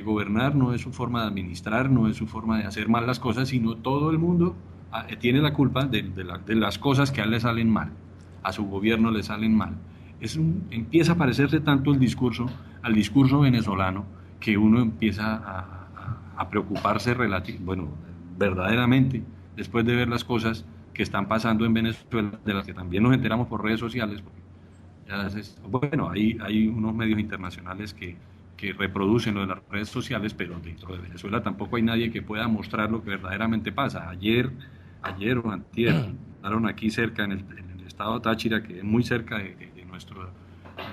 gobernar, no es su forma de administrar, no es su forma de hacer mal las cosas, sino todo el mundo tiene la culpa de las cosas que a él le salen mal, a su gobierno le salen mal. Empieza a parecerse tanto el discurso al discurso venezolano que uno empieza a preocuparse verdaderamente después de ver las cosas que están pasando en Venezuela, de las que también nos enteramos por redes sociales. Bueno, hay unos medios internacionales que reproducen lo de las redes sociales, pero dentro de Venezuela tampoco hay nadie que pueda mostrar lo que verdaderamente pasa. Ayer o antier, estaron aquí cerca en el estado de Táchira, que es muy cerca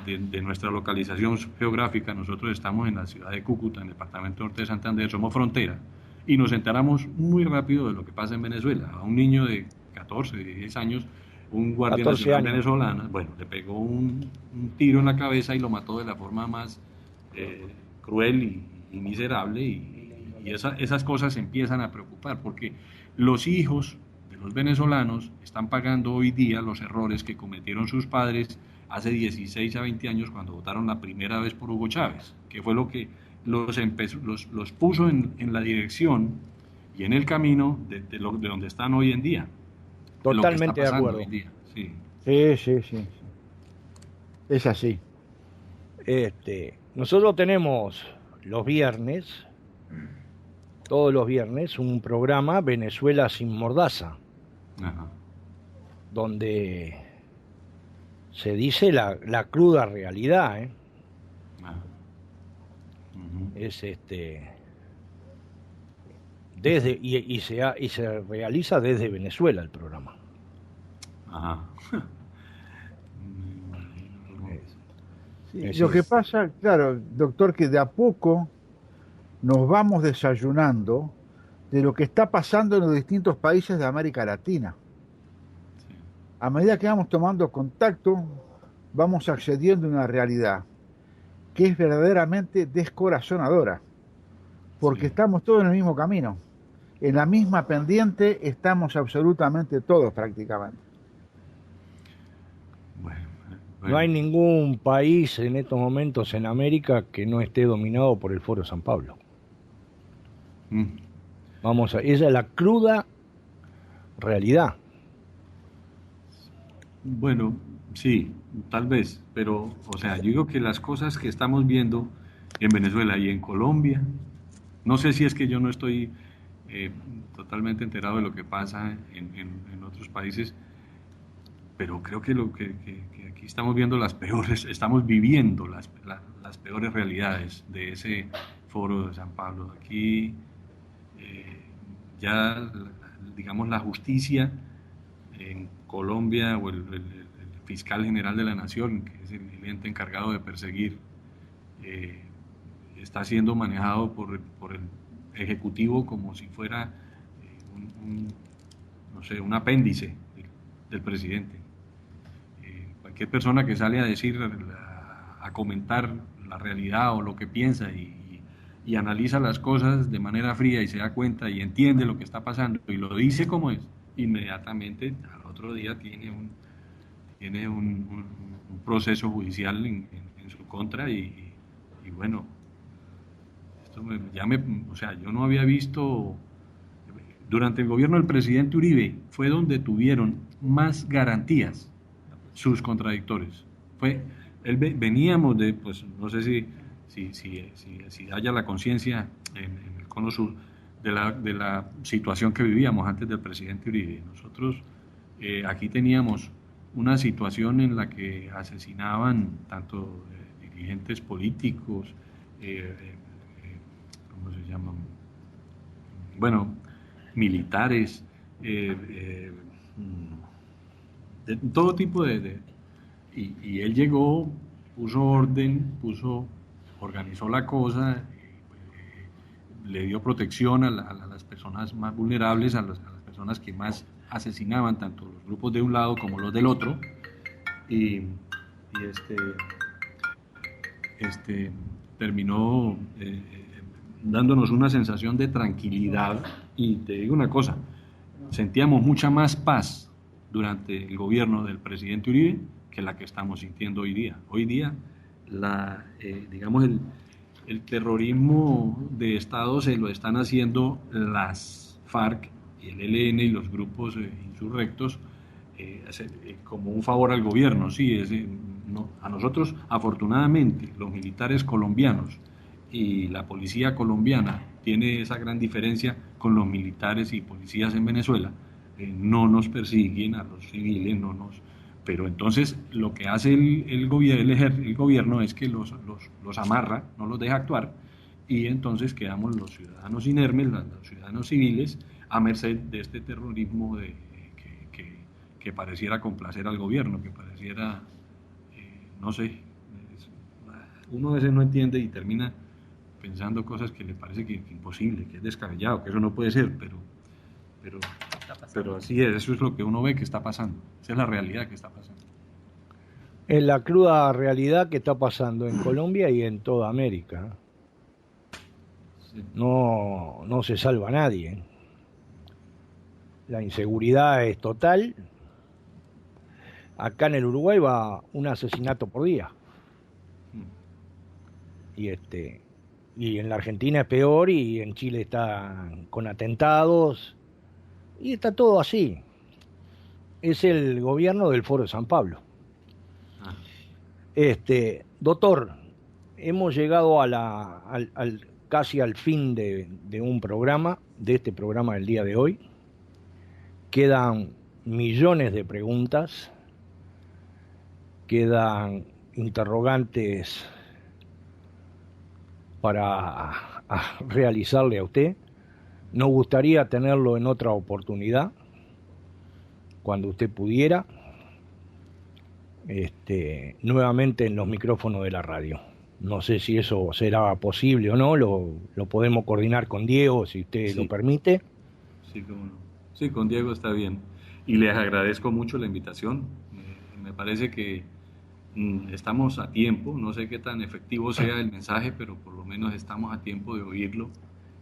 de nuestra localización geográfica. Nosotros estamos en la ciudad de Cúcuta, en el departamento norte de Santander, somos frontera, y nos enteramos muy rápido de lo que pasa en Venezuela. A un niño de 14, 16 años, un guardia nacional venezolano, bueno, le pegó un tiro en la cabeza y lo mató de la forma más cruel y miserable, y esas cosas empiezan a preocupar, porque los hijos de los venezolanos están pagando hoy día los errores que cometieron sus padres hace 16 a 20 años cuando votaron la primera vez por Hugo Chávez, que fue lo que los puso en la dirección y en el camino de donde están hoy en día. Totalmente de acuerdo. Sí. Sí. Es así. Nosotros tenemos todos los viernes, un programa Venezuela sin mordaza. Ajá. Donde se dice la cruda realidad, Ajá. Uh-huh. Es desde y se realiza desde Venezuela el programa. Ajá. Sí, lo que pasa, claro, doctor, que de a poco nos vamos desayunando de lo que está pasando en los distintos países de América Latina. A medida que vamos tomando contacto, vamos accediendo a una realidad que es verdaderamente descorazonadora, porque estamos todos en el mismo camino, en la misma pendiente estamos absolutamente todos prácticamente. No hay ningún país en estos momentos en América que no esté dominado por el Foro San Pablo. Esa es la cruda realidad. Bueno, sí, tal vez, pero, o sea, yo digo que las cosas que estamos viendo en Venezuela y en Colombia, no sé si es que yo no estoy totalmente enterado de lo que pasa en otros países, pero creo que lo que aquí estamos viendo estamos viviendo las peores realidades de ese foro de San Pablo. Aquí ya, digamos, la justicia en Colombia o el fiscal general de la Nación, que es el ente encargado de perseguir, está siendo manejado por el Ejecutivo como si fuera no sé, un apéndice del presidente. Cualquier persona que sale a decir, a comentar la realidad o lo que piensa y analiza las cosas de manera fría y se da cuenta y entiende lo que está pasando y lo dice como es, inmediatamente al otro día tiene un proceso judicial en su contra y bueno, esto o sea, yo no había visto, durante el gobierno del presidente Uribe fue donde tuvieron más garantías sus contradictores. Veníamos de, pues no sé si haya la conciencia en el Cono Sur de la situación que vivíamos antes del presidente Uribe. Nosotros aquí teníamos una situación en la que asesinaban tanto dirigentes políticos, ¿cómo se llaman? Bueno, militares, de todo tipo y él llegó, puso orden, organizó la cosa, le dio protección a las personas más vulnerables, a las personas que más asesinaban, tanto los grupos de un lado como los del otro, y terminó dándonos una sensación de tranquilidad. Y te digo una cosa, sentíamos mucha más paz durante el gobierno del presidente Uribe que la que estamos sintiendo hoy día. Hoy día, digamos, el terrorismo de Estado se lo están haciendo las FARC y el ELN y los grupos insurrectos como un favor al gobierno. Sí, a nosotros, afortunadamente, los militares colombianos y la policía colombiana tiene esa gran diferencia con los militares y policías en Venezuela. No nos persiguen a los civiles, pero entonces lo que hace el gobierno es que los amarra, no los deja actuar, y entonces quedamos los ciudadanos inermes, los ciudadanos civiles, a merced de este terrorismo que pareciera complacer al gobierno, que pareciera, no sé, uno a veces no entiende y termina pensando cosas que le parece que imposible, que es descabellado, que eso no puede ser, pero así es, eso es lo que uno ve que está pasando, esa es la realidad que está pasando. Es la cruda realidad que está pasando en Colombia y en toda América. Sí. No se salva nadie. La inseguridad es total. Acá en el Uruguay va un asesinato por día. Y en la Argentina es peor, y en Chile está con atentados, y está todo así. Es el gobierno del Foro de San Pablo. Doctor, hemos llegado casi al fin de este programa del día de hoy. Quedan millones de preguntas, quedan interrogantes para realizarle a usted. Nos gustaría tenerlo en otra oportunidad, cuando usted pudiera, nuevamente en los micrófonos de la radio. No sé si eso será posible o no, lo podemos coordinar con Diego, si usted Sí, lo permite. sí, cómo no. Sí, con Diego está bien. Y les agradezco mucho la invitación. Me parece que estamos a tiempo, no sé qué tan efectivo sea el mensaje, pero por lo menos estamos a tiempo de oírlo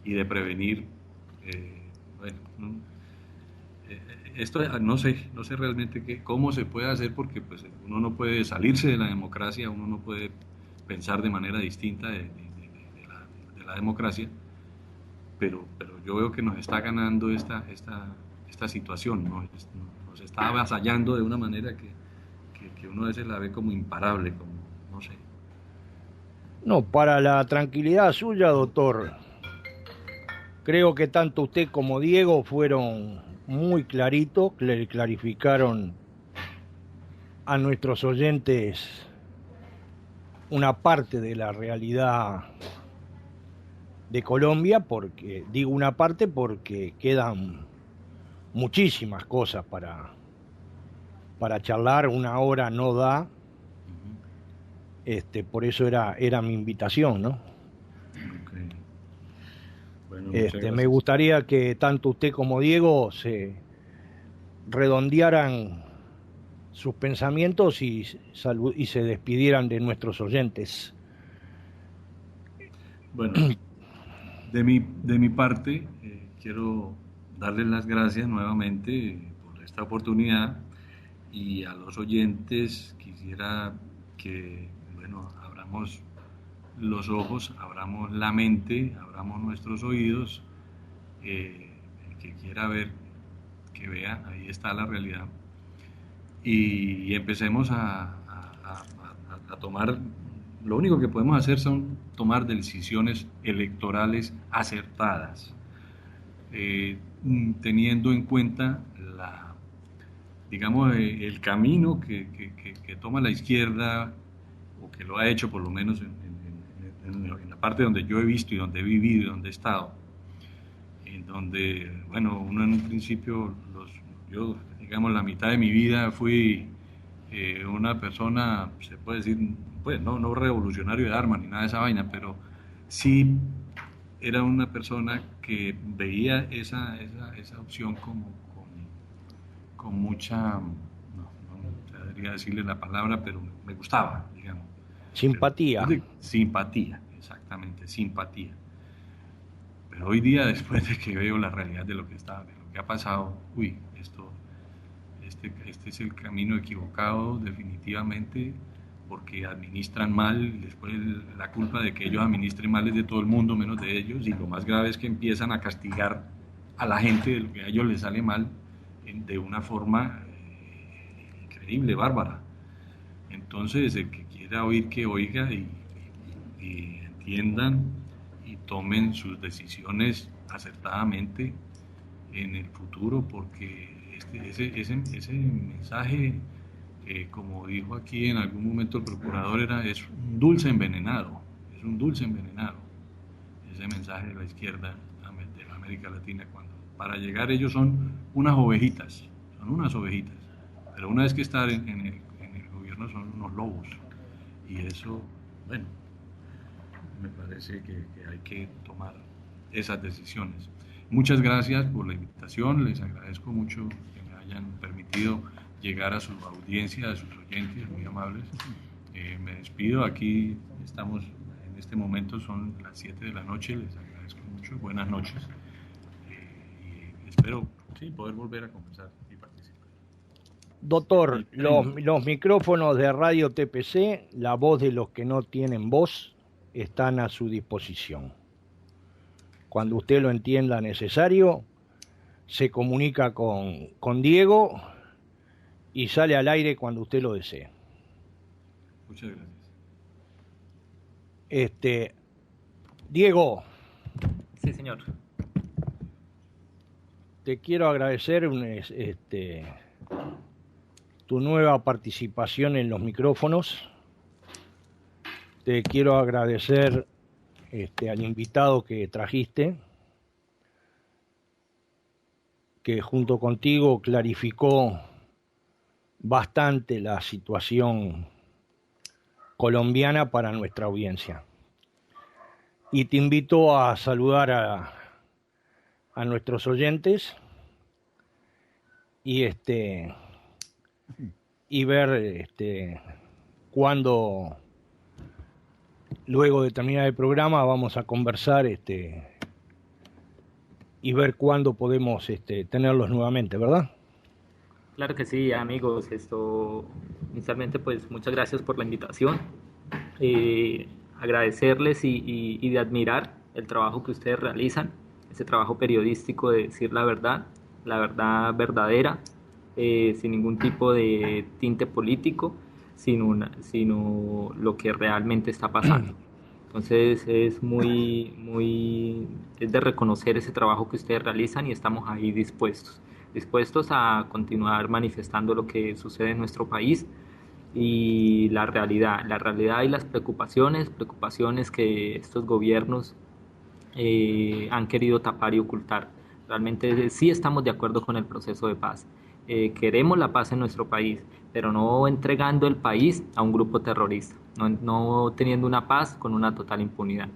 y de prevenir. Bueno, esto no sé realmente cómo se puede hacer porque pues, uno no puede salirse de la democracia, uno no puede pensar de manera distinta de la democracia, pero yo veo que nos está ganando esta situación, nos está avasallando de una manera que uno a veces la ve como imparable, como no sé. No, para la tranquilidad suya, doctor, creo que tanto usted como Diego fueron muy claritos, clarificaron a nuestros oyentes una parte de la realidad de Colombia, porque digo una parte porque quedan muchísimas cosas para charlar, una hora no da, por eso era mi invitación, ¿no? Okay. Bueno, muchas Me gracias. gustaría que tanto usted como Diego se redondearan sus pensamientos y se despidieran de nuestros oyentes. Bueno, de mi parte, quiero darles las gracias nuevamente por esta oportunidad y a los oyentes quisiera que, bueno, abramos los ojos, abramos la mente, abramos nuestros oídos. El que quiera ver, que vea, ahí está la realidad. Y empecemos a tomar, lo único que podemos hacer son tomar decisiones electorales acertadas, teniendo en cuenta digamos, el camino que toma la izquierda, o que lo ha hecho por lo menos en la parte donde yo he visto y donde he vivido y donde he estado, en donde, bueno, uno en un principio, yo, digamos, la mitad de mi vida fui una persona, se puede decir, pues no revolucionario de armas ni nada de esa vaina, pero sí era una persona que veía esa opción con mucha, no debería decirle la palabra, pero me gustaba, digamos. Pero Simpatía. simpatía, exactamente, simpatía. Pero hoy día, después de que veo la realidad de lo que ha pasado, uy, este es el camino equivocado definitivamente, porque administran mal, después la culpa de que ellos administren mal es de todo el mundo menos de ellos, y lo más grave es que empiezan a castigar a la gente de lo que a ellos les sale mal de una forma increíble, bárbara. Entonces, el que quiera oír, que oiga y entiendan y tomen sus decisiones acertadamente en el futuro, porque ese mensaje, como dijo aquí en algún momento el procurador, es un dulce envenenado, es un dulce envenenado, ese mensaje de la izquierda de la América Latina, cuando para llegar ellos son unas ovejitas, pero una vez que están en el gobierno son unos lobos, y eso, bueno, me parece que hay que tomar esas decisiones. Muchas gracias por la invitación, les agradezco mucho que me hayan permitido llegar a su audiencia, a sus oyentes muy amables. Me despido, aquí estamos en este momento, son las 7 de la noche, les agradezco mucho, buenas noches, y espero sí, poder volver a conversar y participar. Doctor, los micrófonos de Radio TPC, la voz de los que no tienen voz, están a su disposición. Cuando usted lo entienda necesario, se comunica con Diego y sale al aire cuando usted lo desee. Muchas gracias. Diego. Sí, señor. Te quiero agradecer tu nueva participación en los micrófonos. Te quiero agradecer al invitado que trajiste, que junto contigo clarificó bastante la situación colombiana para nuestra audiencia. Y te invito a saludar a nuestros oyentes y ver cuándo, luego de terminar el programa, vamos a conversar y ver cuándo podemos tenerlos nuevamente, ¿verdad? Claro que sí, amigos. Inicialmente, pues muchas gracias por la invitación. Agradecerles y de admirar el trabajo que ustedes realizan, ese trabajo periodístico de decir la verdad verdadera, sin ningún tipo de tinte político, sino lo que realmente está pasando. Entonces es es de reconocer ese trabajo que ustedes realizan y estamos ahí dispuestos a continuar manifestando lo que sucede en nuestro país y la realidad y las preocupaciones que estos gobiernos han querido tapar y ocultar. Realmente sí estamos de acuerdo con el proceso de paz. Queremos la paz en nuestro país, pero no entregando el país a un grupo terrorista, no teniendo una paz con una total impunidad.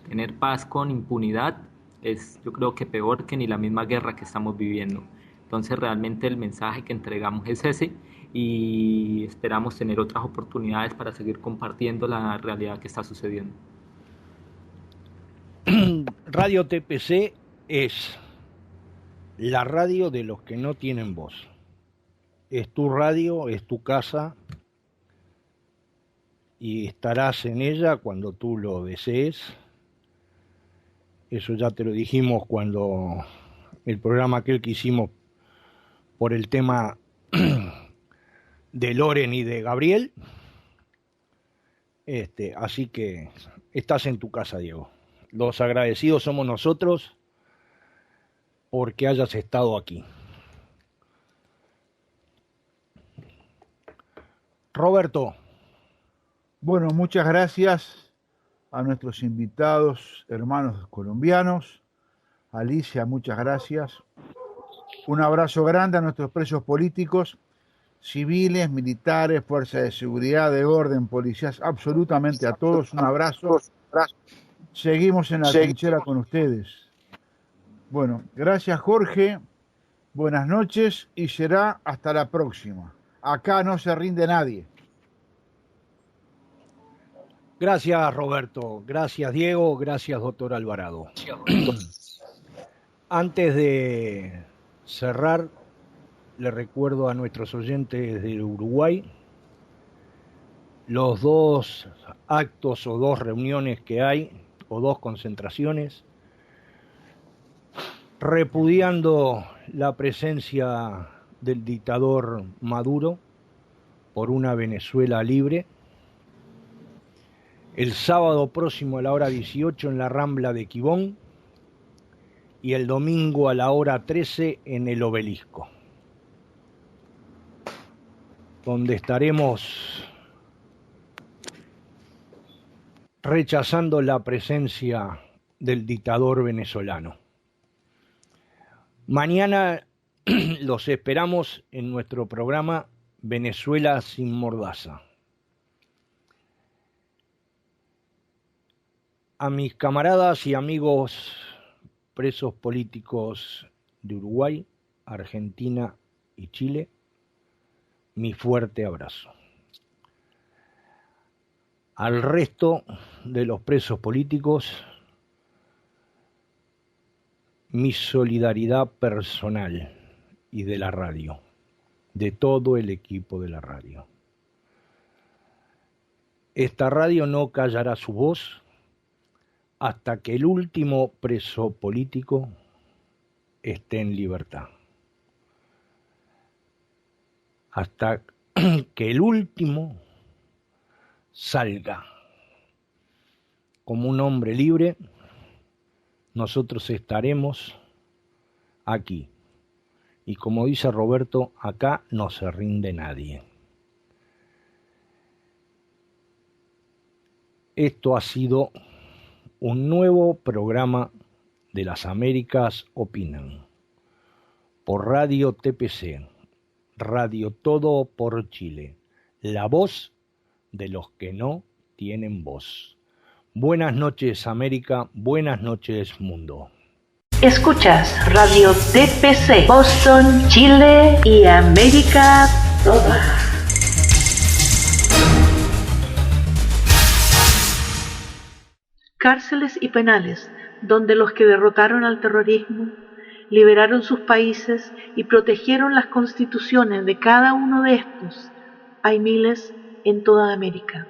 Tener paz con impunidad es, yo creo que peor que ni la misma guerra que estamos viviendo. Entonces realmente el mensaje que entregamos es ese y esperamos tener otras oportunidades para seguir compartiendo la realidad que está sucediendo. Radio TPC es la radio de los que no tienen voz. Es tu radio, es tu casa y estarás en ella cuando tú lo desees. Eso ya te lo dijimos cuando el programa aquel que hicimos por el tema de Loren y de Gabriel. Así que estás en tu casa, Diego. Los agradecidos somos nosotros porque hayas estado aquí. Roberto. Bueno, muchas gracias a nuestros invitados, hermanos colombianos. Alicia, muchas gracias. Un abrazo grande a nuestros presos políticos, civiles, militares, fuerzas de seguridad, de orden, policías, absolutamente a todos. Un abrazo. Seguimos en la trinchera con ustedes. Bueno, gracias Jorge, buenas noches y será hasta la próxima. Acá no se rinde nadie. Gracias Roberto, gracias Diego, gracias doctor Alvarado. Antes de cerrar, le recuerdo a nuestros oyentes de Uruguay los 2 actos o 2 reuniones que hay, o 2 concentraciones, repudiando la presencia del dictador Maduro por una Venezuela libre. El sábado próximo a la hora 18 en la Rambla de Quibón y el domingo a la hora 13 en el Obelisco, donde estaremos rechazando la presencia del dictador venezolano. Mañana los esperamos en nuestro programa Venezuela sin mordaza. A mis camaradas y amigos presos políticos de Uruguay, Argentina y Chile, mi fuerte abrazo. Al resto de los presos políticos, mi solidaridad personal y de la radio, de todo el equipo de la radio. Esta radio no callará su voz hasta que el último preso político esté en libertad. Hasta que el último salga como un hombre libre, nosotros estaremos aquí. Y como dice Roberto, acá no se rinde nadie. Esto ha sido un nuevo programa de las Américas Opinan por Radio TPC, Radio Todo por Chile, la voz de los que no tienen voz. Buenas noches, América. Buenas noches, mundo. Escuchas Radio TPC, Boston, Chile y América toda. Cárceles y penales donde los que derrotaron al terrorismo, liberaron sus países y protegieron las constituciones de cada uno de estos, hay miles en toda América.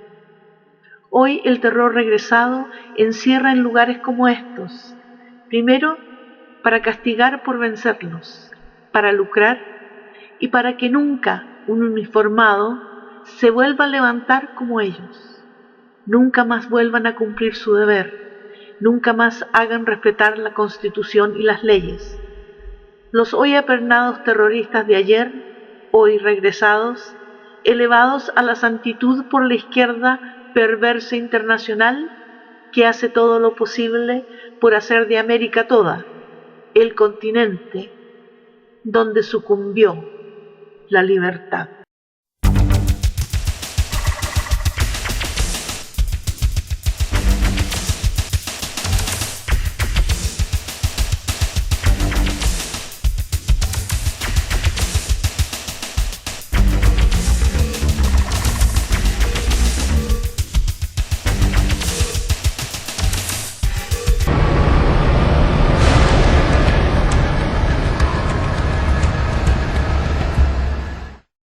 Hoy el terror regresado encierra en lugares como estos, primero para castigar por vencerlos, para lucrar y para que nunca un uniformado se vuelva a levantar como ellos, nunca más vuelvan a cumplir su deber, nunca más hagan respetar la Constitución y las leyes. Los hoy apernados terroristas de ayer, hoy regresados, elevados a la santitud por la izquierda perversa internacional que hace todo lo posible por hacer de América toda el continente donde sucumbió la libertad.